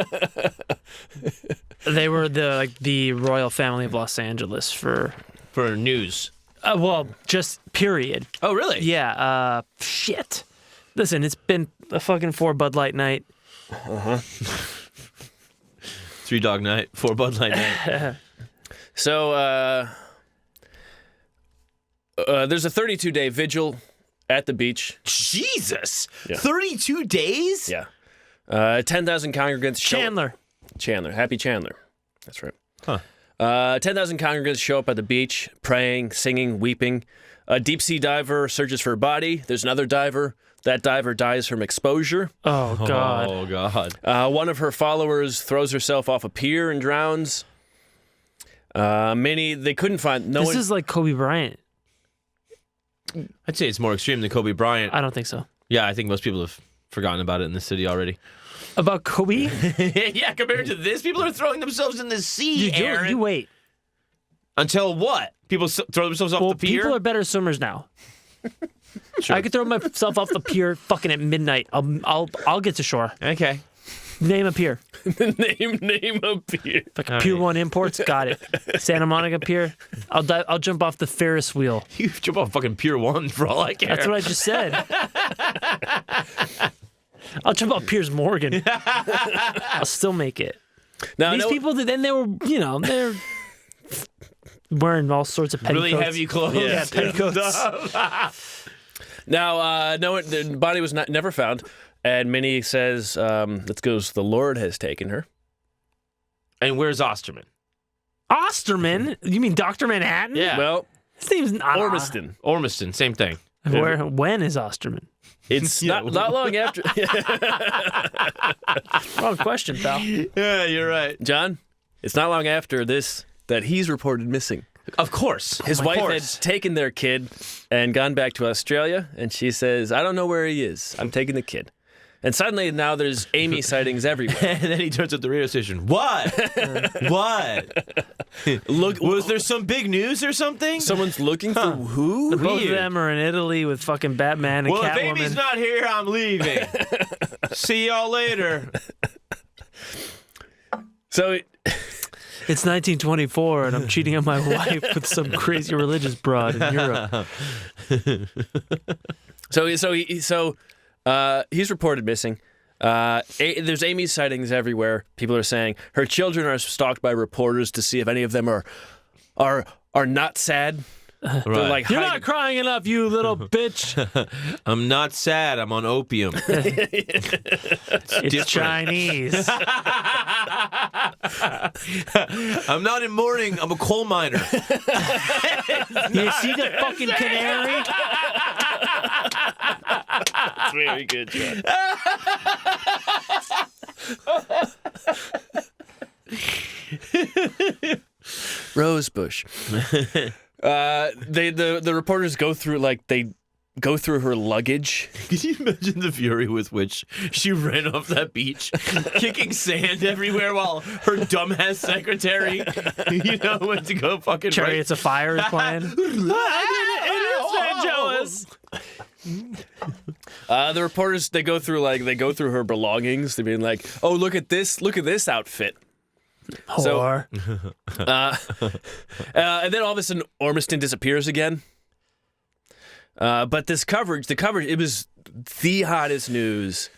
They were the royal family of Los Angeles for news. just period. Oh, really? Yeah, shit. Listen, it's been a fucking 4 Bud Light night. 3 Dog Night, 4 Bud Light Night. So there's a 32-day vigil at the beach. Jesus! Yeah. 32 days? Yeah. 10,000 congregants show Chandler. Happy Chandler. That's right. Huh. 10,000 congregants show up at the beach, praying, singing, weeping. A deep-sea diver searches for a body. There's another diver. That diver dies from exposure. Oh God. Oh God. One of her followers throws herself off a pier and drowns. They couldn't find no This one. is like Kobe Bryant. I'd say it's more extreme than Kobe Bryant. I don't think so. Yeah, I think most people have forgotten about it in the city already. About Kobe? Yeah, compared to this, people are throwing themselves in the sea, Aaron. You wait. Until what? People throw themselves off the pier? People are better swimmers now. Sure. I could throw myself off the pier fucking at midnight. I'll get to shore. Okay. Name a pier. name a pier. Like Pier 1 Imports, got it. Santa Monica Pier. I'll jump off the Ferris wheel. You jump off fucking Pier 1 for all I care. That's what I just said. I'll jump off Piers Morgan. I'll still make it. Now, These people, then they were, they're wearing all sorts of petticoats. Really heavy clothes. Yeah, petticoats. Now, no, the body was never found, and Minnie says, "Let's go. The Lord has taken her." And where's Osterman? Osterman? You mean Dr. Manhattan? Yeah. Well, His name's not Ormiston. Ormiston, same thing. When is Osterman? It's Yeah. not long after. Wrong question, pal. Yeah, you're right. John, it's not long after this that he's reported missing. Of course. His wife had taken their kid and gone back to Australia, and she says, "I don't know where he is. I'm taking the kid." And suddenly now there's Aimee sightings everywhere. And then he turns at the radio station. What? What? Look, Was there some big news or something? someone's looking for who? Both of Weird. them are in Italy with fucking Batman and Well, if Catwoman. Amy's not here, I'm leaving. See y'all later. So It's 1924, and I'm cheating on my wife with some crazy religious broad in Europe. he's reported missing. There's Amy's sightings everywhere. People are saying her children are stalked by reporters to see if any of them are not sad. They're like, You're hiding. not crying enough, you little bitch. I'm not sad. I'm on opium. It's Chinese. I'm not in mourning. I'm a coal miner. You see the fucking canary? That's very good, John. Rosebush. The reporters go through her luggage. Can you imagine the fury with which she ran off that beach, kicking sand everywhere while her dumbass secretary, went to go fucking Chariots of Fire is playing. The reporters they go through her belongings. They're being like, "Oh, look at this outfit." Whore. And then all of a sudden, Ormiston disappears again. But the coverage, it was the hottest news,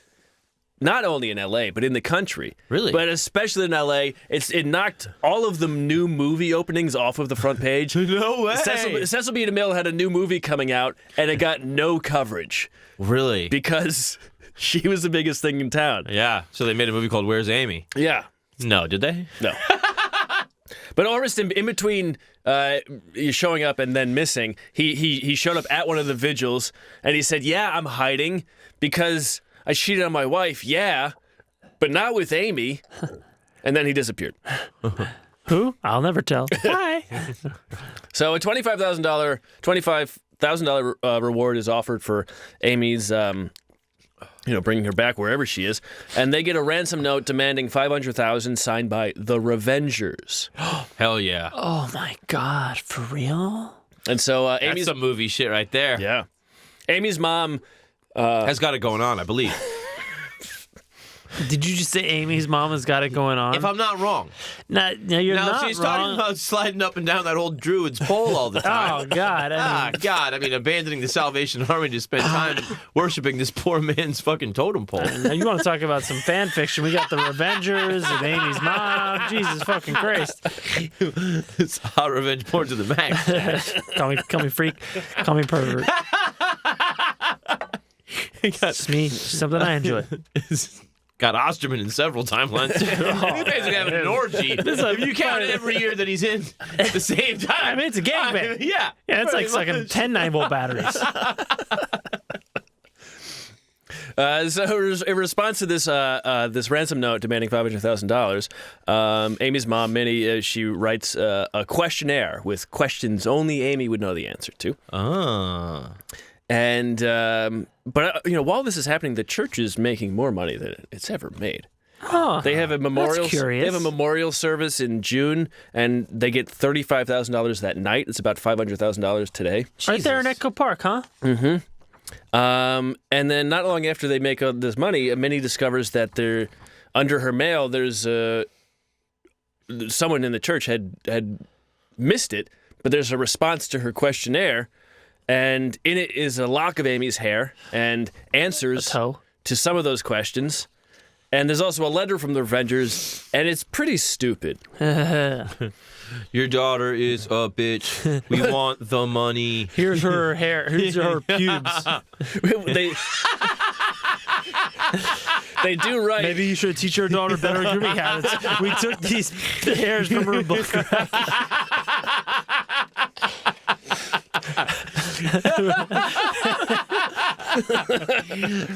not only in L.A., but in the country. Really? But especially in L.A., it knocked all of the new movie openings off of the front page. No way. Cecil B. DeMille had a new movie coming out, and it got no coverage Really? because she was the biggest thing in town. Yeah. So they made a movie called Where's Amy? Yeah. No, did they? No. But Ormiston, in between showing up and then missing, he showed up at one of the vigils, and he said, "Yeah, I'm hiding because I cheated on my wife, yeah, but not with Aimee." And then he disappeared. Who? I'll never tell. Why? So a $25,000 reward is offered for Amy's, bringing her back wherever she is, and they get a ransom note demanding $500,000 signed by the Revengers. Hell yeah. Oh my God, for real? And so That's Amy's some movie shit right there. yeah, Amy's mom. Has got it going on, I believe. Did you just say Amy's mom has got it going on? If I'm not wrong. No, you're Now, not she's wrong. talking about sliding up and down that old druid's pole all the time. Oh God! God, I mean, abandoning the Salvation Army to spend time worshiping this poor man's fucking totem pole. Now you want to talk about some fan fiction? We got the Revengers and Amy's mom. Jesus fucking Christ! It's hot revenge porn to the max. Call me freak. Call me pervert. It's me. It's something I enjoy. Got Osterman in several timelines. We basically have an orgy. If you count every year that he's in at the same time. I mean, it's a gangbang. Yeah. Yeah, it's like pretty sucking much. 10 9-volt batteries. So in response to this this ransom note demanding $500,000, Amy's mom, Minnie, she writes a questionnaire with questions only Amy would know the answer to. Ah. And but while this is happening, the church is making more money than it's ever made. Oh, They have a memorial. that's curious. They have a memorial service in June, and they get $35,000 that night. It's about $500,000 today. Right there in Echo Park, huh? And then not long after they make all this money, Minnie discovers that under her mail, there's someone in the church had missed it, but there's a response to her questionnaire, and in it is a lock of Amy's hair and answers toe. to some of those questions. And there's also a letter from the Avengers, and it's pretty stupid. Your daughter is a bitch. We want the money. Here's her hair. Here's her pubes. They do write. Maybe you should teach your daughter better grooming habits. We took these hairs from her book.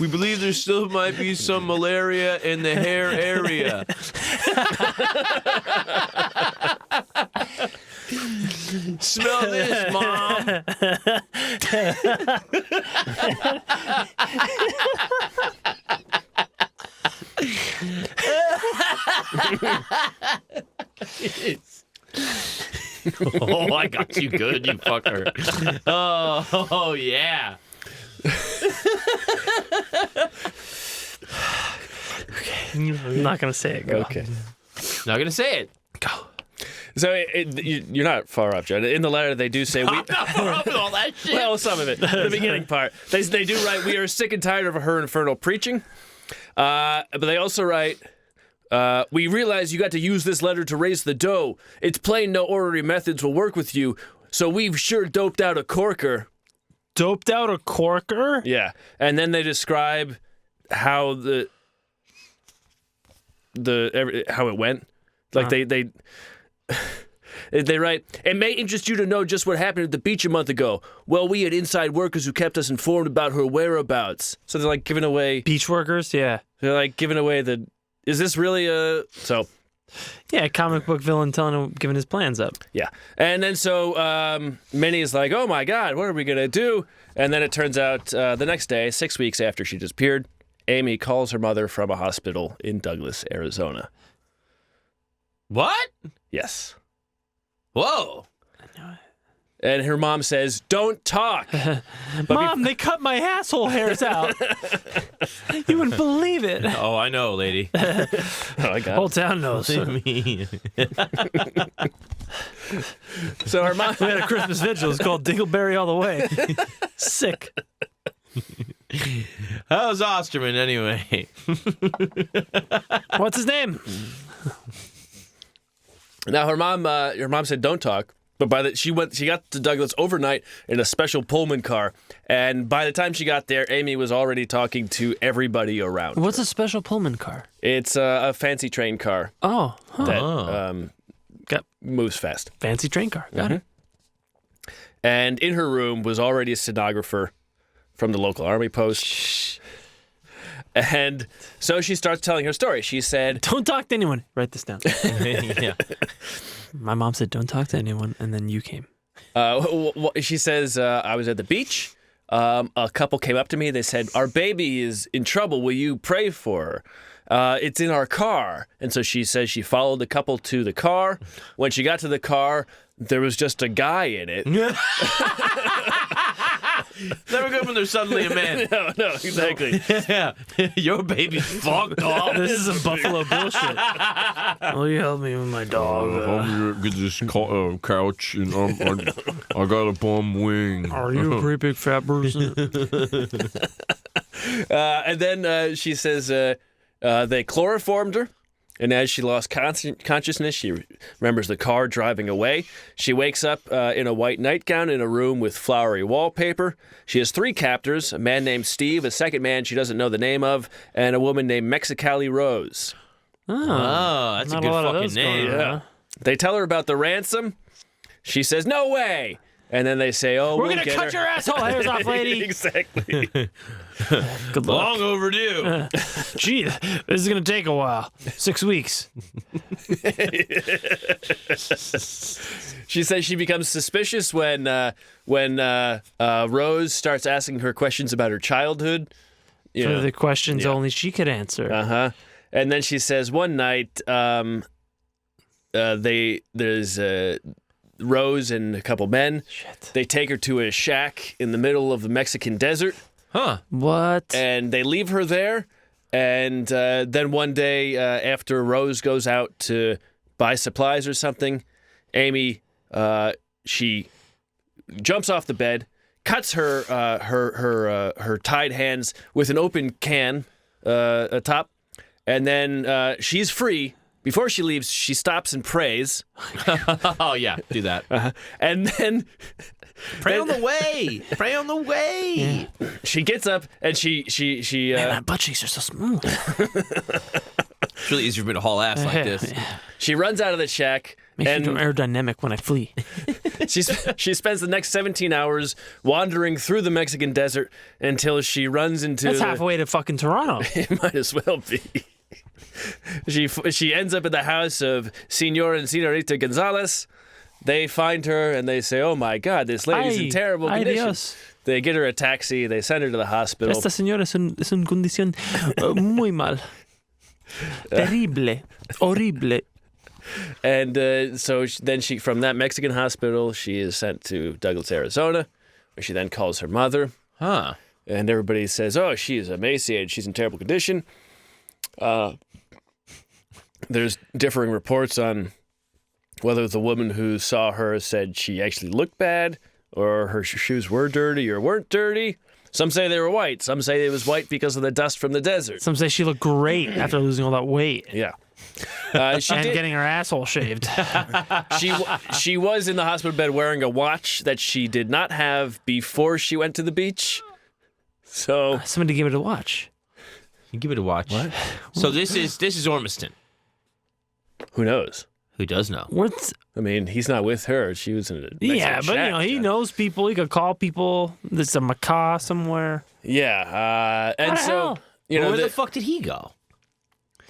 We believe there still might be some malaria in the hair area. Smell this, Mom. Oh, I got you good, you fucker. Oh yeah. I'm not gonna say it. Go. Okay. Not gonna say it. Go. So you're not far off, John. In the letter, they do say I'm not far off with all that shit. well, some of it, the beginning part. They do write, "We are sick and tired of her infernal preaching," but they also write, "We realize you got to use this letter to raise the dough. It's plain no orderly methods will work with you, so we've sure doped out a corker." Doped out a corker? Yeah, and then they describe how how it went. Like they write, "It may interest you to know just what happened at the beach a month ago. Well, we had inside workers who kept us informed about her whereabouts." So they're like giving away. Beach workers? Yeah. They're like giving away the. Is this really a so? Yeah, comic book villain giving his plans up. Yeah, and then so Minnie is like, "Oh my God, what are we gonna do?" And then it turns out the next day, 6 weeks after she disappeared, Amy calls her mother from a hospital in Douglas, Arizona. What? Yes. Whoa. And her mom says, "Don't talk." Mom, they cut my asshole hairs out. You wouldn't believe it. Oh, I know, lady. Oh, I got Whole town knows. Me. So her mom. We had a Christmas vigil. It's called Dingleberry All the Way. Sick. How's Osterman anyway? What's his name? Now her mom said, "Don't talk." But she got to Douglas overnight in a special Pullman car, and by the time she got there, Amy was already talking to everybody around. What's a special Pullman car? It's a fancy train car Oh, huh. that Got moves fast. fancy train car. Got it. And in her room was already a stenographer from the local army post. And so she starts telling her story. She said, Don't talk to anyone. Write this down. Yeah. My mom said, don't talk to anyone, and then you came. she says, "I was at the beach. A couple came up to me. They said, 'Our baby is in trouble. Will you pray for her? It's in our car.'" And so she says she followed the couple to the car. When she got to the car, there was just a guy in it. Never good when there's suddenly a man. No, exactly. Yeah. Your baby's fucked off. This is some Buffalo Bill shit. Will you help me with my dog? I'm gonna get this couch, and I got a bum wing. Are you a pretty big fat person? And then she says they chloroformed her. And as she lost consciousness, she remembers the car driving away. She wakes up in a white nightgown in a room with flowery wallpaper. She has 3 captors, a man named Steve, a second man she doesn't know the name of, and a woman named Mexicali Rose. Oh, that's a Not good a lot of fucking those going name. on, huh? They tell her about the ransom. She says, "No way." And then they say, "Oh, We're we'll gonna get cut her." your asshole hairs off, lady. Exactly. Good luck. Long overdue. Gee, this is gonna take a while. 6 weeks. She says she becomes suspicious when Rose starts asking her questions about her childhood. You For know. the questions Yeah. only she could answer. And then she says one night, there's Rose and a couple men. Shit. They take her to a shack in the middle of the Mexican desert, Huh. What? and they leave her there. And then one day, after Rose goes out to buy supplies or something, Aimee, she jumps off the bed, cuts her tied hands with an open can top, and then she's free. Before she leaves, she stops and prays, Oh yeah, do that. and then Pray on the way. Pray on the way. she gets up and she Man, my butt cheeks are so smooth. It's really easy for me to haul ass like this. she runs out of the shack. Makes And me aerodynamic when I flee. she spends the next 17 hours wandering through the Mexican desert until she runs into That's halfway to fucking Toronto. It might as well be. She ends up at the house of Senor and Senorita Gonzalez. They find her and they say, "Oh my God, this lady's in terrible Ay, condition." Dios. They get her a taxi. They send her to the hospital. Esta señora es en condición muy mal. Terrible. Horrible. And then she, from that Mexican hospital, she is sent to Douglas, Arizona, where she then calls her mother. Huh. And everybody says, "Oh, she is emaciated. She's in terrible condition." There's differing reports on whether the woman who saw her said she actually looked bad, or her shoes were dirty or weren't dirty. Some say they were white. Some say it was white because of the dust from the desert. Some say she looked great after losing all that weight. Yeah. She And did. getting her asshole shaved. She was in the hospital bed wearing a watch that she did not have before she went to the beach. So Somebody gave it a watch. You give it a watch. What? So this is Ormiston. who knows? Who does know? What's I mean, he's not with her. She was in a Mexican yeah, but shack, he John. knows people. He could call people. There's a macaw somewhere. Yeah, and What the so hell? you know, Where the fuck did he go?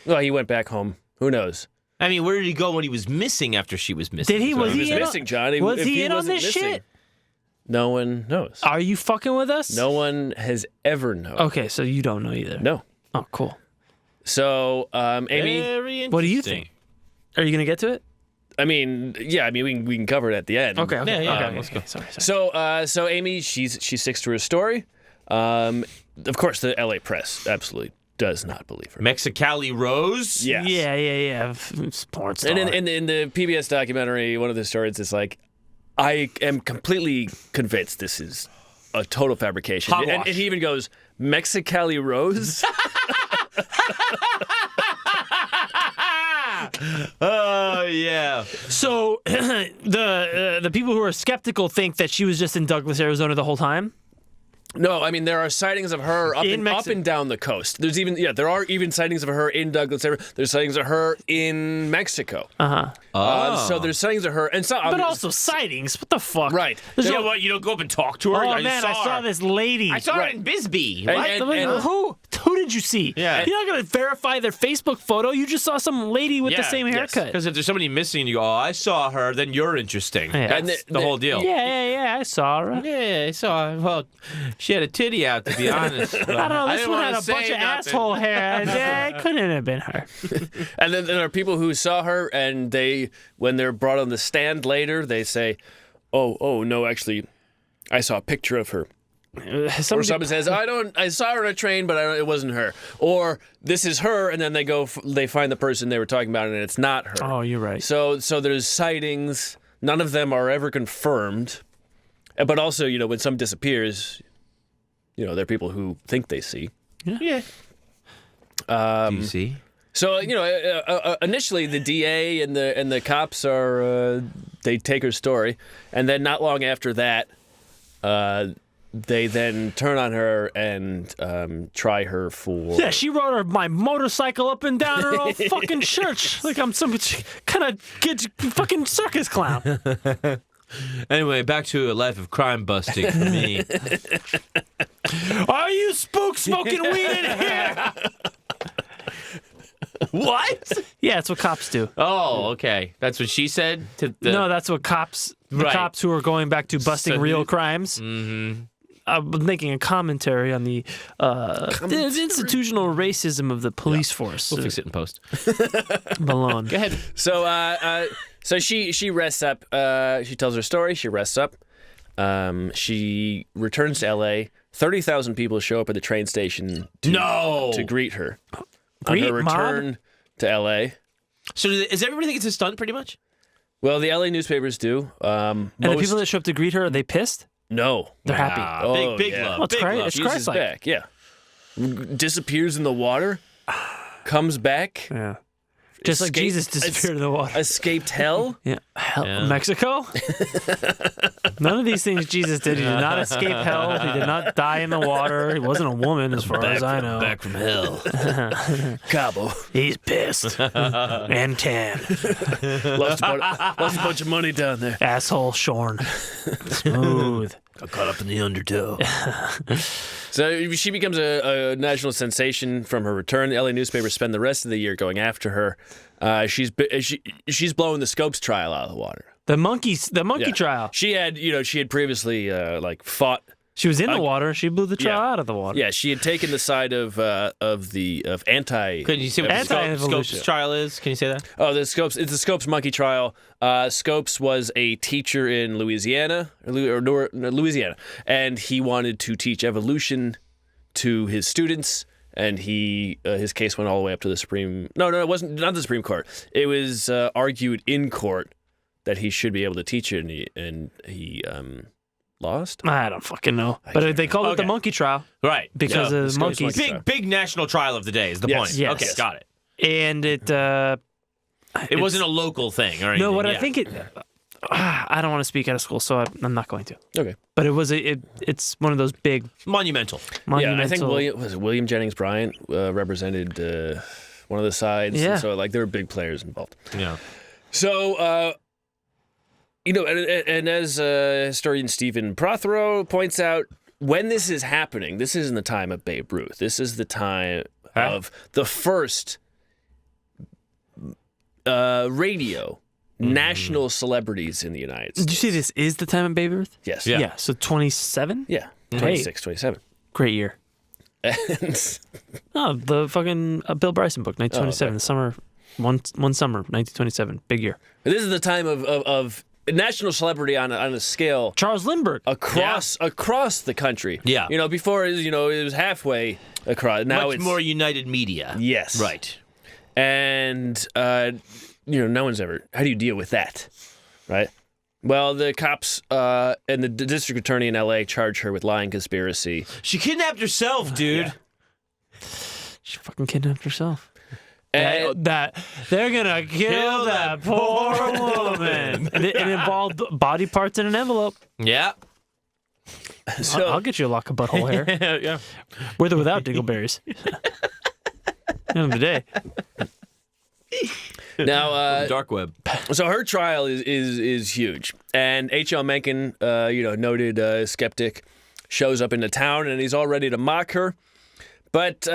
well, he went back home. Who knows? I mean, where did he go when he was missing after she was missing? Did he? Was He he was in on- missing, Johnny. Was If he in on wasn't this missing, shit? No one knows. Are you fucking with us? No one has ever known. Okay, so you don't know either. No. Oh, cool. So, Aimee, Very interesting. What do you think? Are you gonna get to it? I mean, yeah, I mean, we can cover it at the end. Okay. Yeah, okay. let's go. Sorry. So Aimee, she sticks to her story. Of course, the LA press absolutely does not believe her. Mexicali Rose? Yes. Yeah. Porn star. And in the PBS documentary, one of the stories is like, I am completely convinced this is a total fabrication. Hogwash. And he even goes, Mexicali Rose? Oh, yeah. So the people who are skeptical think that she was just in Douglas, Arizona the whole time. No, I mean, there are sightings of her up and down the coast. There's even, there are even sightings of her in Douglas area. There's sightings of her in Mexico. So there's sightings of her. And so, But also sightings. What the fuck? Right. There's Yeah, no- what, you don't go up and talk to her? Oh I man, I saw her. this lady. I saw her Right. in Bisbee. And- What? Who did you see? Yeah. You're not gonna verify their Facebook photo. You just saw some lady with the same haircut. Because if there's somebody missing and you go, oh, I saw her, then you're interesting. Yeah. That's And the whole deal. Yeah, I saw her. Yeah, I saw her. Well, she had a titty out, to be honest. I don't know. This didn't one wanna had a say bunch of nothing. asshole hair. Yeah, it couldn't have been her. And then there are people who saw her, and when they're brought on the stand later, they say, oh, no, actually, I saw a picture of her. Or someone says, I saw her on a train, but it wasn't her. Or this is her, and then they find the person they were talking about, and it's not her. Oh, you're right. So there's sightings. None of them are ever confirmed. But also, when someone disappears, there are people who think they see. Yeah. Do you see? So initially the DA and the cops they take her story, and then not long after that, they then turn on her and try her for. Yeah, she rode my motorcycle up and down her old fucking church like I'm some kind of fucking circus clown. Anyway, back to a life of crime busting for me. Are you spook smoking weed in here? What? Yeah, it's what cops do. Oh, okay. That's what she said to the. No, that's what cops. The Right. cops who are going back to busting So real you- crimes. Mm-hmm. I'm making a commentary on the institutional racism of the police force. We'll fix it in post. Malone. Go ahead. So she rests up. She tells her story. She rests up. She returns to L.A. 30,000 people show up at the train station to greet her on her return to L.A. So is everybody think it's a stunt, pretty much? Well, the L.A. newspapers do. And the people that show up to greet her, are they pissed? No, They're happy. Oh, big yeah. love. Well, it's big Christ- love. it's Jesus is Christ-like. back. Yeah, disappears in the water, comes back, Yeah. Just like Escape- Jesus disappeared in the water. escaped hell. Yeah. Hell, Yeah. Mexico? None of these things Jesus did. He did not escape hell. He did not die in the water. He wasn't a woman, as far as I know. Back from hell. Cabo He's pissed. And tan. lost a bunch of money down there. Asshole shorn. Smooth. Got caught up in the undertow. So she becomes a national sensation from her return. The LA newspapers spend the rest of the year going after her. She's blowing the Scopes trial out of the water. The monkey Yeah. trial. She had previously fought. She was in the water. She blew the trial Yeah. out of the water. Yeah, she had taken the side of anti. Could you say what the Anti-evolution. Scopes trial is? Can you say that? Oh, the Scopes. It's the Scopes monkey trial. Scopes was a teacher in Louisiana, Louisiana, and he wanted to teach evolution to his students. And his case went all the way up to the Supreme. No, it wasn't. Not the Supreme Court. It was argued in court that he should be able to teach it, and he lost. I don't fucking know. But they called it the Okay. monkey trial Right. because Yeah, of the monkeys. Scopes monkey. Big national trial of the day is the Yes. point. Yes. Okay, got it. And it It wasn't a local thing or anything. No, what I yeah. think it I don't want to speak out of school, so I'm not going to. Okay. But it was it's one of those big Monumental. monumental. Yeah, I think William Jennings Bryan represented one of the sides. Yeah. And so there were big players involved. Yeah. So, and as historian Stephen Prothero points out, when this is happening, this isn't the time of Babe Ruth. This is the time of the first radio national celebrities in the United Did States. you see this is the time of Babe Ruth? Yes. Yeah. So 27? Yeah. Great. 26, 27. Great year. And Oh, the fucking Bill Bryson book, 1927. okay. The summer, one summer, 1927. Big year. this is the time of national celebrity on a scale Charles Lindbergh. across the country. Yeah. Before it was halfway across. Now Much it's more united media. Yes. Right. And no one's ever. How do you deal with that, right? Well, the cops and the district attorney in L.A. charge her with lying conspiracy. She kidnapped herself, dude. Yeah. She fucking kidnapped herself. And That they're gonna kill that poor woman. It involved body parts in an envelope. Yeah. so I'll get you a lock of butthole hair, Yeah. with or without dingleberries. End of the day. now, Dark web. so her trial is huge, and H.L. Mencken, noted skeptic, shows up into town, and he's all ready to mock her. But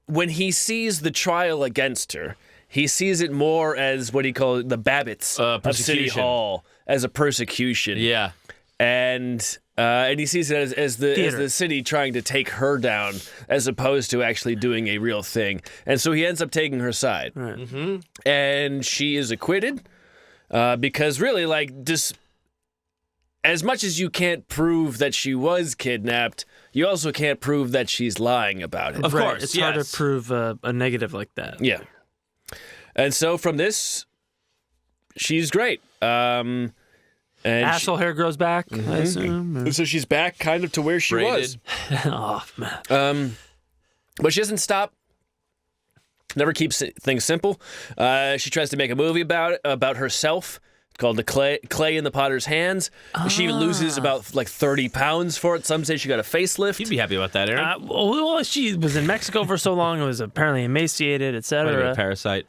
when he sees the trial against her, he sees it more as what he called the Babbitts of City persecution. Hall, as a persecution. Yeah. And he sees it as the city trying to take her down, as opposed to actually doing a real thing. And so he ends up taking her side, and she is acquitted because really, as much as you can't prove that she was kidnapped, you also can't prove that she's lying about it. Of course, It's hard to yes. prove a negative like that. Yeah. And so from this, she's great. And Asshole hair grows back, I assume. so she's back kind of to where she was. Braided. Oh, man. But she doesn't stop. Never keeps things simple. She tries to make a movie about herself. It's called The Clay in the Potter's Hands. She loses about 30 pounds for it. Some say she got a facelift. You'd be happy about that, Aaron. Well, she was in Mexico for so long. It was apparently emaciated, Talking about etc. Parasite.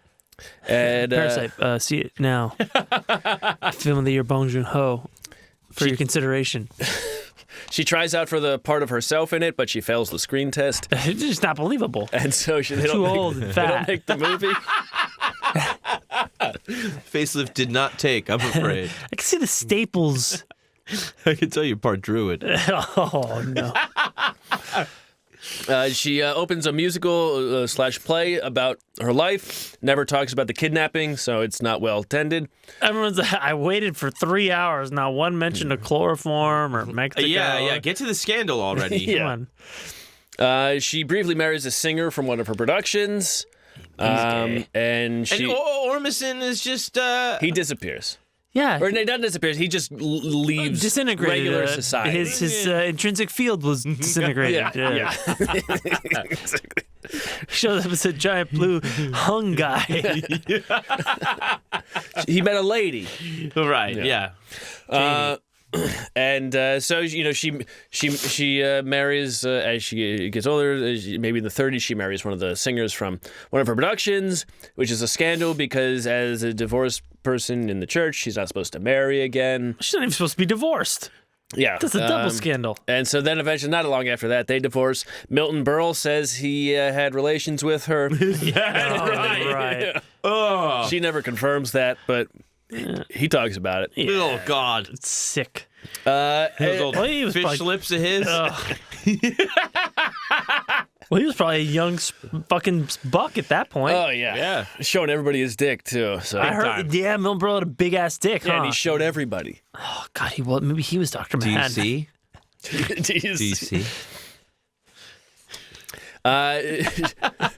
And Parasite. See it now. Film of the year, Bong Joon-ho. for your consideration. She tries out for the part of herself in it, but she fails the screen test. It's just not believable. And so they don't Too make- old and they fat. don't make the movie. Facelift did not take, I'm afraid. I can see the staples. I can tell you part Druid. Oh, no. She opens a musical / play about her life. Never talks about the kidnapping, so it's not well attended. Everyone's like, I waited for 3 hours. Not one mention of chloroform or Mexico. Yeah, get to the scandal already. Come on. She briefly marries a singer from one of her productions. And And she Ormison is just... he disappears. Yeah. Or no, not disappears. He just leaves Disintegrated. regular society. His intrinsic field was disintegrated. Yeah. Shows up as a giant blue hung guy. He met a lady. Right, yeah. And so she marries as she gets older. Maybe in the 30s, she marries one of the singers from one of her productions, which is a scandal because as a divorced person in the church, she's not supposed to marry again. She's not even supposed to be divorced. Yeah, That's a double scandal. And so then eventually, not long after that, they divorce. Milton Berle says he had relations with her. Right. Oh, She never confirms that, but he talks about it. oh God. It's sick. Those old Well, he was fish probably- lips of his. Well, he was probably a young fucking buck at that point. Oh, yeah. Yeah. Showing everybody his dick, too. So. I heard, time. yeah, Milton Berle had a big ass dick, huh? Yeah, and he showed everybody. Oh, God, maybe he was Dr. Manhattan. DC. DC. The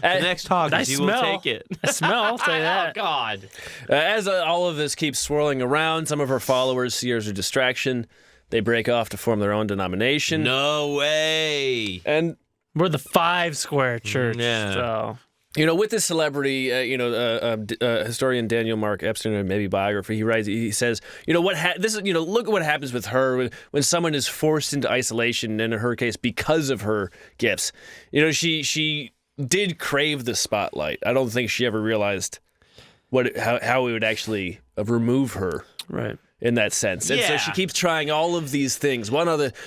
next hog, I you will smell. take it. I smell, I'll tell you Oh that. God. As all of this keeps swirling around, some of her followers see her as a distraction. They break off to form their own denomination. No way. And, We're the 5 Square Church. Yeah. So. with this celebrity, historian Daniel Mark Epstein, or maybe biography, he says, look at what happens with her when someone is forced into isolation, and in her case, because of her gifts. She did crave the spotlight. I don't think she ever realized how it would actually remove her. Right. In that sense. And so Yeah. she keeps trying all of these things.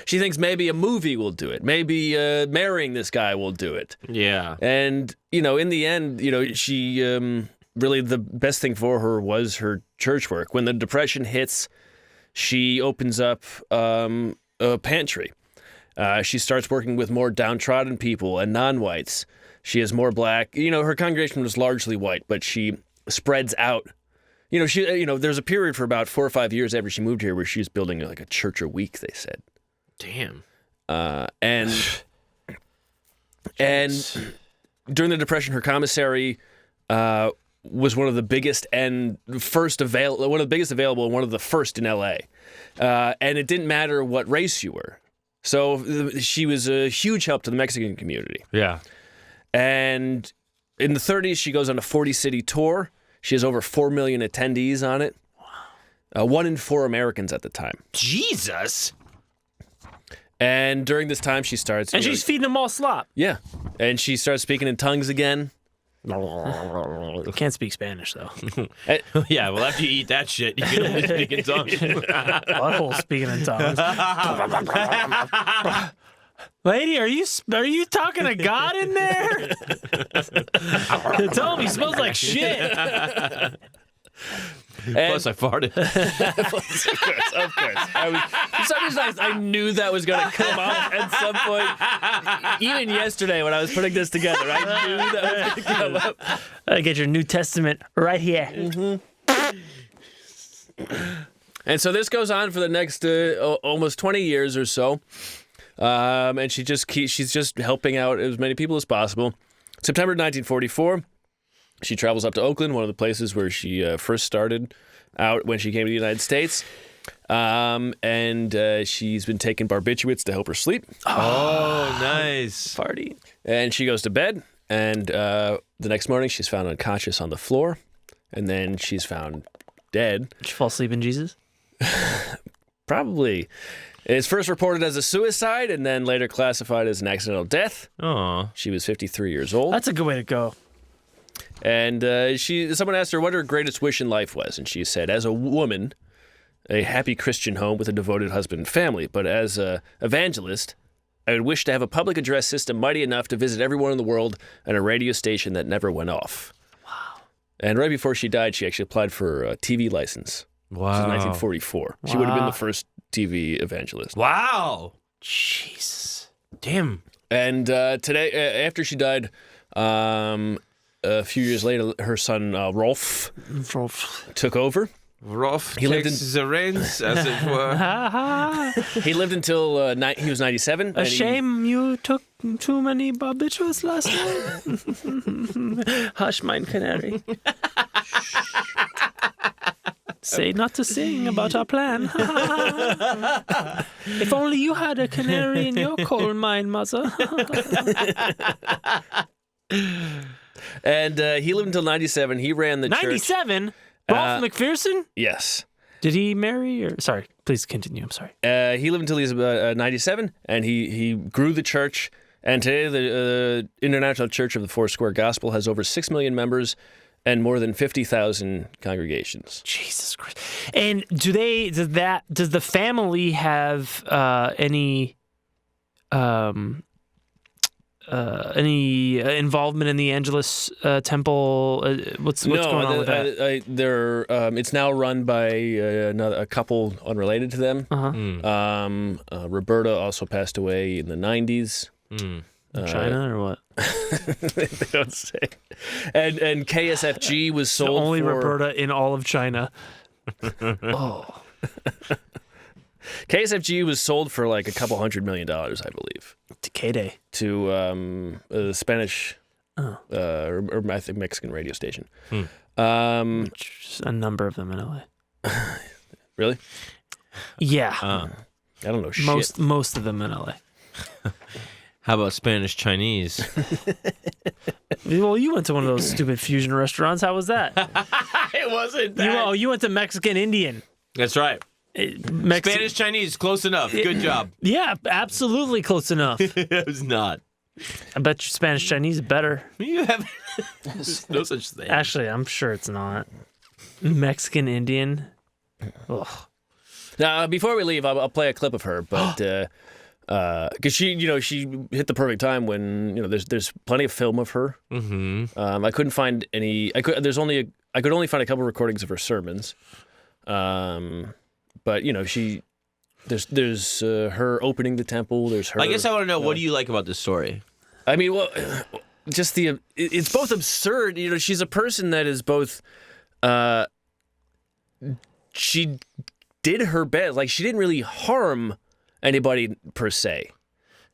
She thinks maybe a movie will do it. Maybe marrying this guy will do it. Yeah. And, in the end, she really the best thing for her was her church work. When the Depression hits, she opens up a pantry. She starts working with more downtrodden people and non-whites. She has more black. Her congregation was largely white, but she spreads out. There's a period for about 4 or 5 years after she moved here where she was building like a church a week, they said. Damn. And during the Depression, her commissary was one of the biggest and one of the biggest available and one of the first in LA. And it didn't matter what race you were. So she was a huge help to the Mexican community. Yeah. And in the 30s, she goes on a 40-city tour. She has over 4 million attendees on it. 1 in 4 Americans at the time. Jesus. And during this time, she starts... And she's feeding them all slop. Yeah. And she starts speaking in tongues again. Can't speak Spanish, though. Yeah, well, after you eat that shit, you can only speak in tongues. Butthole speaking in tongues. Lady, are you talking to God in there? Tell him he smells like shit. Plus, I farted. Of course. For some reason, I knew that was going to come up at some point. Even yesterday when I was putting this together, I knew that was going to come up. I get your New Testament right here. And so this goes on for the next almost 20 years or so. And she's just helping out as many people as possible. September 1944, she travels up to Oakland, one of the places where she first started out when she came to the United States. And she's been taking barbiturates to help her sleep. Oh, nice. Party. And she goes to bed, and the next morning she's found unconscious on the floor, and then she's found dead. Did you fall asleep in Jesus? Probably. It's first reported as a suicide and then later classified as an accidental death. Aw. She was 53 years old. That's a good way to go. And someone asked her what her greatest wish in life was. And she said, as a woman, a happy Christian home with a devoted husband and family. But as an evangelist, I would wish to have a public address system mighty enough to visit everyone in the world and a radio station that never went off. Wow. And right before she died, she actually applied for a TV license. Wow. This is 1944. She would have been the first TV evangelist. Wow. Jesus. Damn. And today, after she died, a few years later, her son Rolf took over. Rolf He lived takes the reins, as it were. He lived until he was 97. A shame you took too many barbiturates last night. Hush, mein canary. Say not to sing about our plan. If only you had a canary in your coal mine, mother. And he lived until 97. He ran the church. 97? Rolf McPherson? Yes. Did he marry? Or sorry, please continue. I'm sorry. He lived until he was 97, and he grew the church. And today, the International Church of the Foursquare Gospel has over 6 million members and more than 50,000 congregations. Jesus Christ! And does the family have any involvement in the Angelus Temple? What's going on with that? It's now run by a couple unrelated to them. Roberta also passed away in the 90s. China or what? They don't say. And KSFG was sold The only for... Roberta in all of China. Oh. KSFG was sold for like $200 million, I believe. To K-Day. To the Spanish, or I think Mexican radio station. Just a number of them in LA. Really? Yeah. I don't know shit. Most of them in LA. How about Spanish Chinese? Well, you went to one of those stupid fusion restaurants. How was that? It wasn't that. You went to Mexican Indian. That's right. Spanish Chinese, close enough. Good job. Yeah, absolutely close enough. It was not. I bet you Spanish Chinese is better. You have no such thing. Actually, I'm sure it's not. Mexican Indian. Ugh. Now, before we leave, I'll play a clip of her, but because she hit the perfect time when there's plenty of film of her. Mm-hmm. I couldn't find any. I could only find a couple recordings of her sermons. But there's her opening the temple. There's her. I guess I want to know, what do you like about this story? I mean, well, just it's both absurd. She's a person that is both. She did her best. Like, she didn't really harm anybody per se.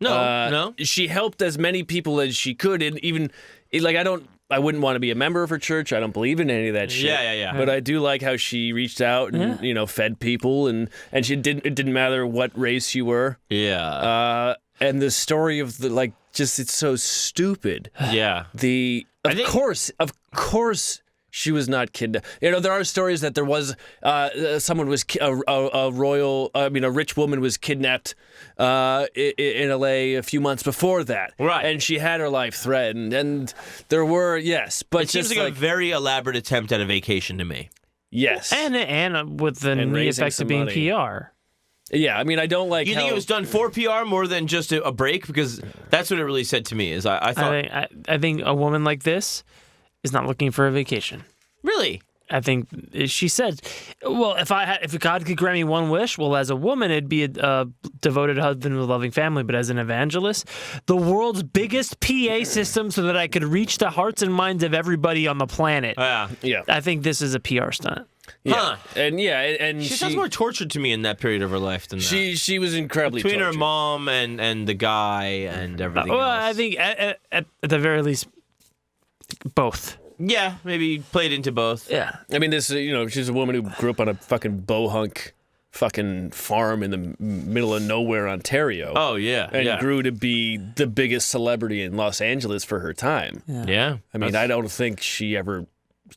No. She helped as many people as she could, and even I wouldn't want to be a member of her church. I don't believe in any of that shit. Yeah. But I do like how she reached out and fed people, and it didn't matter what race you were. Yeah. And the story of it's so stupid. Yeah. Of course. She was not kidnapped. There are stories that there was someone was a rich woman was kidnapped in LA a few months before that, right? And she had her life threatened, and there were but it seems like a very elaborate attempt at a vacation to me. Yes, and with the knee effect of being money. PR. Yeah, I mean, I don't like. You think it was done for PR more than just a break? Because that's what it really said to me. Is I thought I think a woman like this is not looking for a vacation. Really? I think she said, well, if God could grant me one wish, well, as a woman, it'd be a devoted husband with a loving family. But as an evangelist, the world's biggest PA system so that I could reach the hearts and minds of everybody on the planet. Yeah. I think this is a PR stunt. Yeah. Huh. And she sounds more tortured to me in that period of her life than that. She was incredibly between tortured. her mom and the guy and everything else. I think at the very least, both. Yeah, maybe played into both. Yeah. I mean, this, she's a woman who grew up on a fucking bohunk fucking farm in the middle of nowhere, Ontario. Oh, yeah. And grew to be the biggest celebrity in Los Angeles for her time. Yeah. I mean, I don't think she ever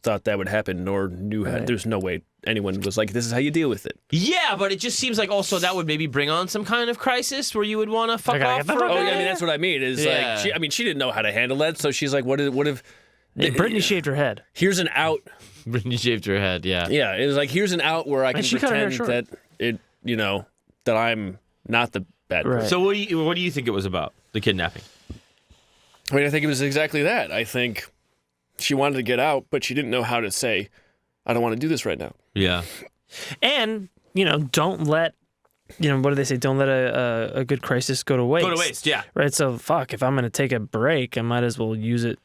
thought that would happen, nor knew how. There's no way anyone was like, this is how you deal with it. Yeah, but it just seems like also that would maybe bring on some kind of crisis where you would want to fuck off for a Oh, bit. yeah, I mean, that's what I mean. Is Yeah. she didn't know how to handle that, so she's like, what if... Brittany shaved her head. Here's an out. Britney shaved her head. Yeah. Yeah, it was like, here's an out where I can she cut her hair pretend short. that it, that I'm not the bad Right. person. So what do you think it was about, the kidnapping? I mean, I think it was exactly that. I think she wanted to get out, but she didn't know how to say, I don't want to do this right now. Yeah. And, don't let, what do they say? Don't let a good crisis go to waste. Go to waste, yeah. Right? So, fuck, if I'm going to take a break, I might as well use it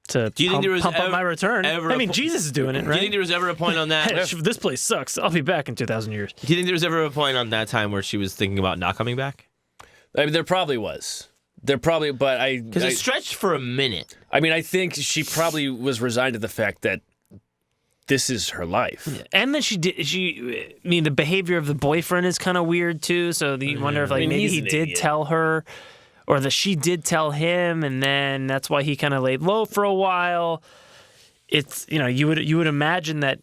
to Do you think there was pump up ever- my return. ever I a mean, po- Jesus is doing it, Do you think right? there was ever a point on that? This place sucks. I'll be back in 2,000 years. Do you think there was ever a point on that time where she was thinking about not coming back? I mean, there probably was. But Because it stretched for a minute. I mean, I think she probably was resigned to the fact that this is her life. And then the behavior of the boyfriend is kind of weird too. So you wonder if maybe he's he an did idiot. tell her, or that she did tell him, and then that's why he kind of laid low for a while. It's you would imagine that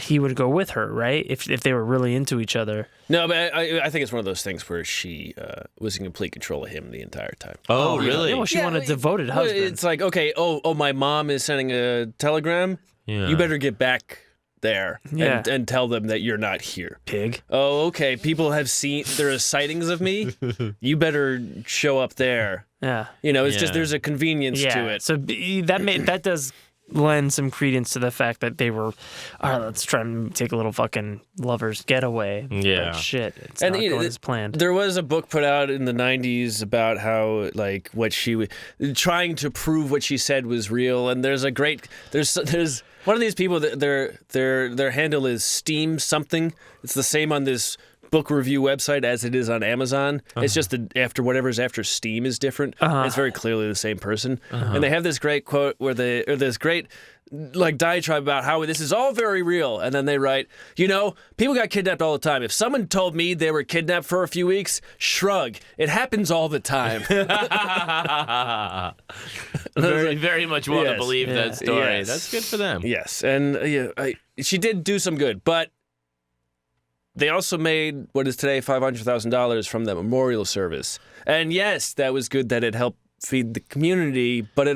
he would go with her, right? If they were really into each other. No, but I think it's one of those things where she was in complete control of him the entire time. Oh, really? Yeah, well, she wanted a devoted Well, husband. It's like, okay, my mom is sending a telegram. Yeah. You better get back there Yeah. and tell them that you're not here. Pig. Oh, okay. People have seen, there are sightings of me. You better show up there. Yeah. It's just Yeah. there's a convenience Yeah. to it. So that does lend some credence to the fact that they were, all right, let's try and take a little fucking lover's getaway. Yeah. But shit, it's And not it- going as planned. There was a book put out in the 90s about how, like, what she was trying to prove what she said was real. And there's one of these people that their handle is Steam something. It's the same on this book review website as it is on Amazon. It's just that whatever's after Steam is different. It's very clearly the same person. And they have this great quote or this great diatribe about how this is all very real. And then they write, people got kidnapped all the time. If someone told me they were kidnapped for a few weeks, shrug. It happens all the time. Very, very much want to Yes. believe Yeah. that story. Yes. That's good for them. Yes, and she did do some good, but they also made what is today $500,000 from that memorial service. And yes, that was good that it helped feed the community, but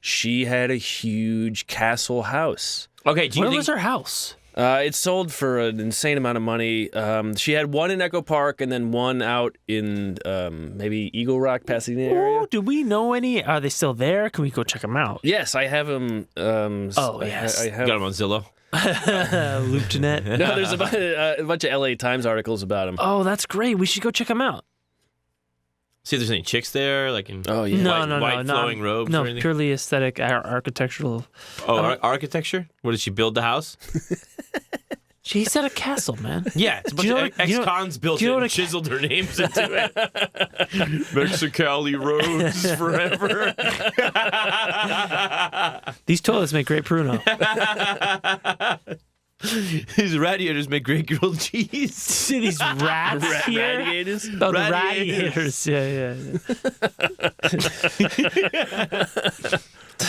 she had a huge castle house. Okay, do you Where think was her house? It sold for an insane amount of money. She had one in Echo Park and then one out in maybe Eagle Rock, Pasadena area. Oh, do we know any? Are they still there? Can we go check them out? Yes, I have them. Yes. I have got him on Zillow? Luke Jeanette. No, there's a bunch of LA Times articles about him. Oh, that's great. We should go check them out. See if there's any chicks there, like in Oh, yeah. white flowing robes No, or anything? purely aesthetic, architectural. Architecture? What did she build the house? She said a castle, man. Yeah, it's a Do bunch you know of what- you know- ex-cons built do you it know and what a- chiseled their names into it. Mexicali roads forever. These toilets make great Pruno. These radiators make great grilled cheese. See these rats here? Radiators? Oh, the Radiators. radiators. Yeah.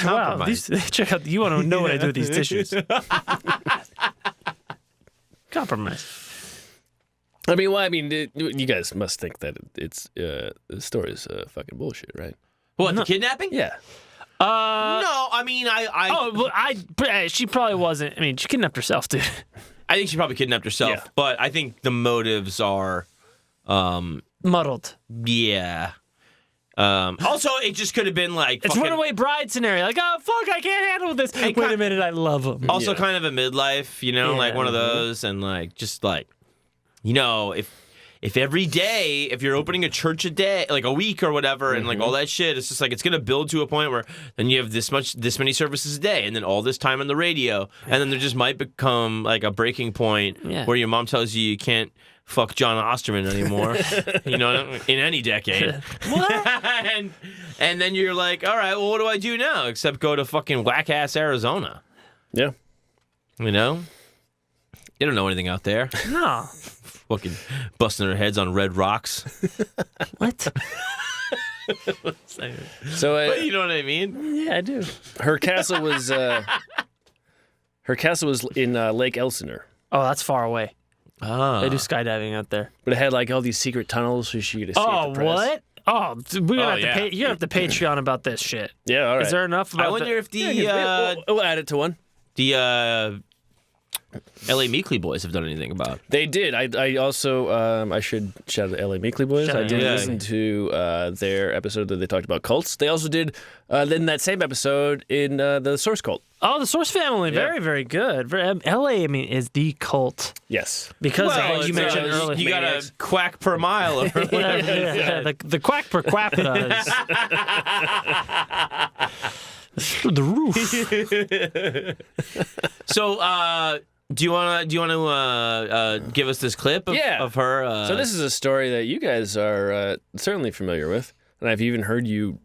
Wow, check out. You want to know what I do with these tissues? Compromise. I mean, you guys must think that the story is fucking bullshit, right? What, the kidnapping? Yeah. No, I mean, She probably wasn't. I mean, she kidnapped herself, dude. I think she probably kidnapped herself, Yeah. but I think the motives are, Muddled. yeah. Also, it just could have been like It's fucking- runaway bride scenario. Like, oh fuck, I can't handle this. Wait a minute, I love him. Also, kind of a midlife, like one of those, and like just like, if every day, if you're opening a church a day, like a week or whatever, and like all that shit, it's just like it's gonna build to a point where then you have this many services a day, and then all this time on the radio, and then there just might become like a breaking point where your mom tells you can't fuck John Osterman anymore, in any decade. What? and then you're like, all right, well, what do I do now except go to fucking whack ass Arizona? Yeah. You know? You don't know anything out there. No. Fucking busting their heads on red rocks. What? So But you know what I mean? Yeah, I do. her castle was in Lake Elsinore, Oh, that's far away. Oh. They do skydiving out there. but it had like all these secret tunnels so she could escape Oh, the press. what? Oh, we're gonna have yeah. to pay. You're gonna have to Patreon about this shit. Yeah, all right. Is there enough about I wonder if we'll add it to one. the L.A. Meekly Boys have done anything about. They did. I also I should shout out the LA Meekly Boys. I did Yeah. listen to their episode that they talked about cults. They also did in that same episode in the Source Cult. Oh, the Source Family, very, very good. L.A. I mean, is the cult Yes. because Well, of what you it's, mentioned earlier. You got a quack per mile. Or the quack per quapita is through the roof. So, do you want to give us this clip of her? So this is a story that you guys are certainly familiar with, and I've even heard you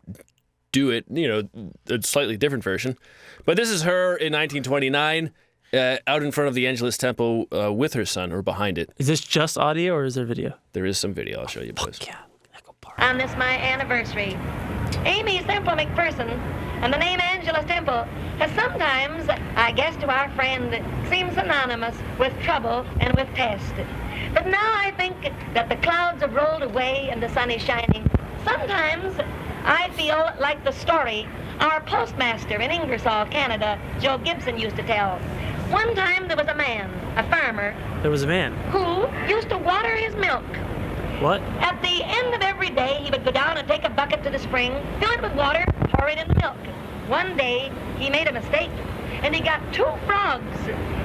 do it. You know, a slightly different version, but this is her in 1929, out in front of the Angelus Temple with her son, or behind it. Is this just audio or is there video? There is some video. I'll show you, boys. Yeah. Echo bar. On this my anniversary, Aimee Semple McPherson and the name Angelus Temple has sometimes, I guess to our friend, seemed synonymous with trouble and with test. But now I think that the clouds have rolled away and the sun is shining. Sometimes I feel like the story our postmaster in Ingersoll, Canada, Joe Gibson, used to tell. One time there was a man, a farmer, There was a man. who used to water his milk. What? At the end of every day, he would go down and take a bucket to the spring, fill it with water, pour it in the milk. One day, he made a mistake, and he got 2 frogs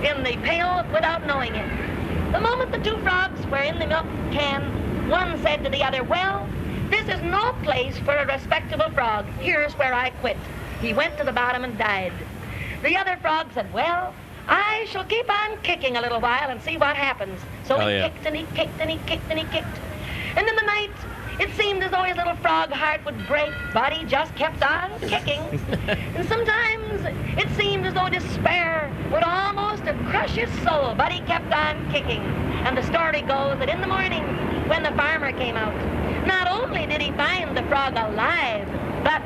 in the pail without knowing it. The moment the 2 frogs were in the milk can, one said to the other, "Well, this is no place for a respectable frog. Here's where I quit." He went to the bottom and died. The other frog said, "Well, I shall keep on kicking a little while and see what happens." So he kicked and he kicked and he kicked and he kicked. And in the night, it seemed as though his little frog heart would break, but he just kept on kicking. And sometimes it seemed as though despair would almost crush his soul, but he kept on kicking. And the story goes that in the morning, when the farmer came out, not only did he find the frog alive, but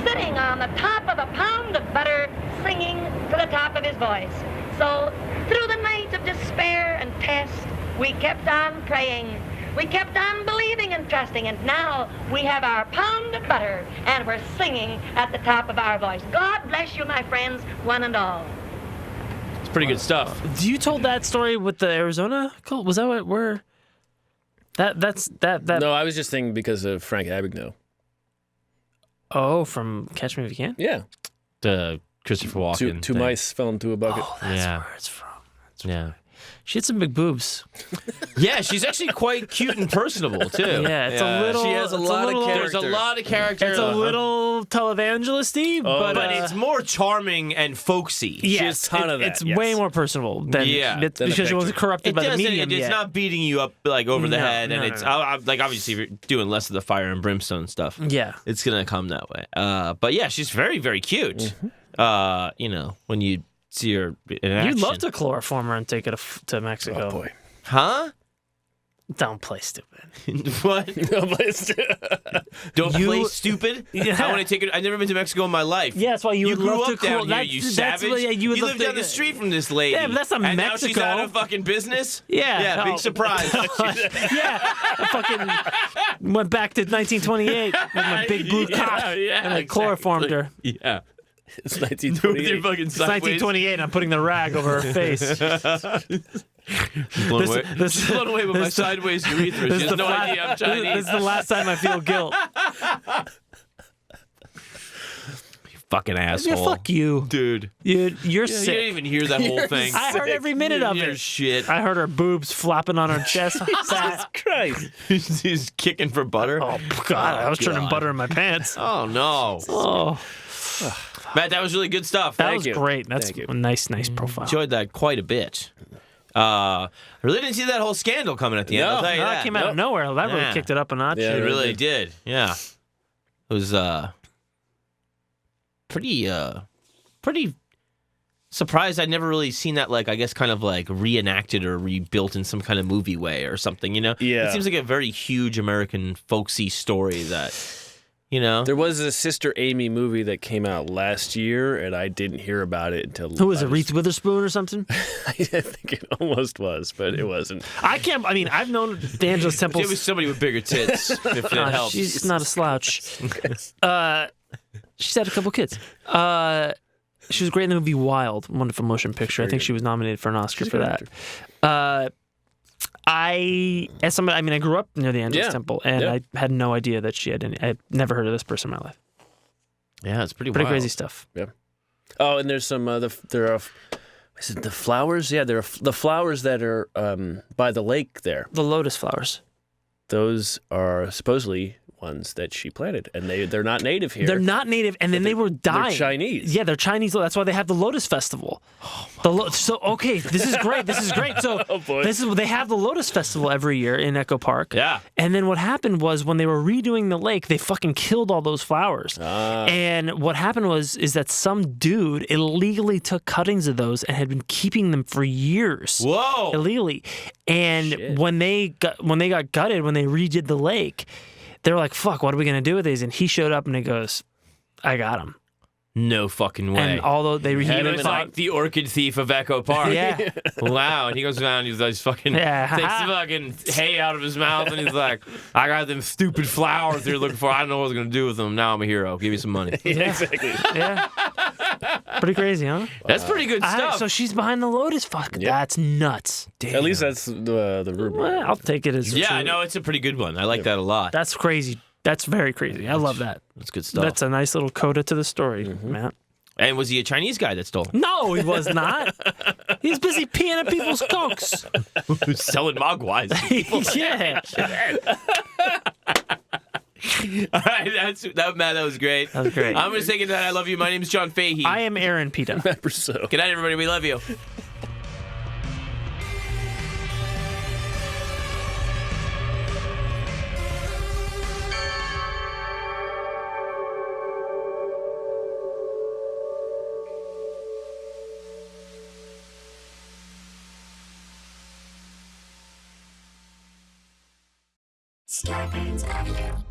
sitting on the top of a pound of butter, singing to the top of his voice. So through the night of despair and test, we kept on praying. We kept on believing and trusting, and now we have our pound of butter, and we're singing at the top of our voice. God bless you, my friends, one and all. It's pretty good stuff. You told that story with the Arizona cult? Was that what we're... That's No, I was just thinking because of Frank Abagnale. Oh, from Catch Me If You Can? Yeah. The Christopher Walken. Two thing. mice fell into a bucket. Oh, that's Yeah. where it's from. Yeah. She had some big boobs. Yeah, she's actually quite cute and personable too. Yeah, it's a little... She has a it's lot of little- There's a lot of character. It's a little televangelist-y, but it's more charming and folksy. yes, a ton of that, it's yes. way more personable than Yeah. it's Than the because it wasn't picture. corrupted It by the doesn't. medium It's yet. not beating you up like over the No, head, and no, it's no. like obviously if you're doing less of the fire and brimstone stuff. Yeah. It's gonna come that way. But yeah, she's very, very cute. You know, when you see her in action. You'd love to chloroform her and take it to Mexico. Oh, boy. Huh? Don't play stupid. What? Don't play You- stupid. Yeah. I want to take it. I've never been to Mexico in my life. Yeah, that's why you would grew love up to down here, that's- you that's savage. what- yeah, you would love live to- down the street from this lady. Yeah, but that's not and now she's Mexico. out of fucking business. Yeah. Yeah, big Oh. surprise. Yeah, I fucking went back to 1928 with my big blue cock, and I chloroformed her. Yeah. It's With your 1928. fucking It's sideways. 1928, and I'm putting the rag over her face. Blown away. this- She's blown away with my sideways urethra. She has no idea I'm This Chinese. is the last time I feel guilt. Fucking asshole. Yeah, fuck you, Dude. you're You sick. didn't even hear that whole thing. I heard every minute of You're it. shit. I heard her boobs flopping on her chest. Christ. He's kicking for butter. Oh God! I was turning God. butter in my pants. Oh, no. Oh, Matt, that was really good stuff. that Thank was you. great. That's Thank you. a nice profile. Enjoyed that quite a bit. I really didn't see that whole scandal coming at the end. I'll tell you No, that. that came out of nowhere. That really Yeah. kicked it up a notch. Yeah. It It really really did. Yeah. It was pretty surprised I'd never really seen that, like, I guess kind of like reenacted or rebuilt in some kind of movie way or something, you know? Yeah. It seems like a very huge American folksy story that, you know? There was a Sister Amy movie that came out last year, and I didn't hear about it until... Who was I it? Reese Witherspoon or something? I think it almost was, but it wasn't. I can't. I mean, I've known D'Angelo Temple. It was somebody with bigger tits, if it helps. She's not a slouch. She's had a couple kids. She was great in the movie Wild, wonderful motion picture. I think she was nominated for an Oscar for that. I grew up near the Angels Temple, and I had no idea that she had any. I've never heard of this person in my life. Yeah, it's pretty crazy stuff. Yeah. Oh, and there's some there are. Is it the flowers? Yeah, there are the flowers that are by the lake there. The lotus flowers. Those are supposedly ones that she planted, and they're not native here. They're not native, and then they were dying. They're Chinese. Yeah, they're Chinese. That's why they have the Lotus Festival. Okay, this is great. This is great. So they have the Lotus Festival every year in Echo Park. Yeah. And then what happened was when they were redoing the lake, they fucking killed all those flowers. And what happened is that some dude illegally took cuttings of those and had been keeping them for years. Whoa. Illegally. And when they got gutted, when they redid the lake, they were like, fuck, what are we going to do with these? And he showed up and he goes, I got them. No fucking way. And although they he was like the orchid thief of Echo Park. Yeah. Wow. And he goes around and he's fucking takes the fucking hay out of his mouth and he's like, I got them stupid flowers they're looking for. I don't know what I was going to do with them. Now I'm a hero. Give me some money. Yeah. Exactly. Yeah. Pretty crazy, huh? That's pretty good stuff. So she's behind the Lotus. Fuck, that's nuts. Damn. At least that's the rumor. Well, I'll take it as Yeah, true. I know. It's a pretty good one. I like that a lot. That's crazy. That's very crazy. I love that. That's good stuff. That's a nice little coda to the story, Matt. And was he a Chinese guy that stole? No, he was not. He's busy peeing at people's cokes. Selling mogwais. Yeah. All right, Matt, that was great. That was great. I'm going to say goodnight. I love you. My name's John Fahey. I am Aaron Pita. Good night, everybody. We love you. Starburns Audio.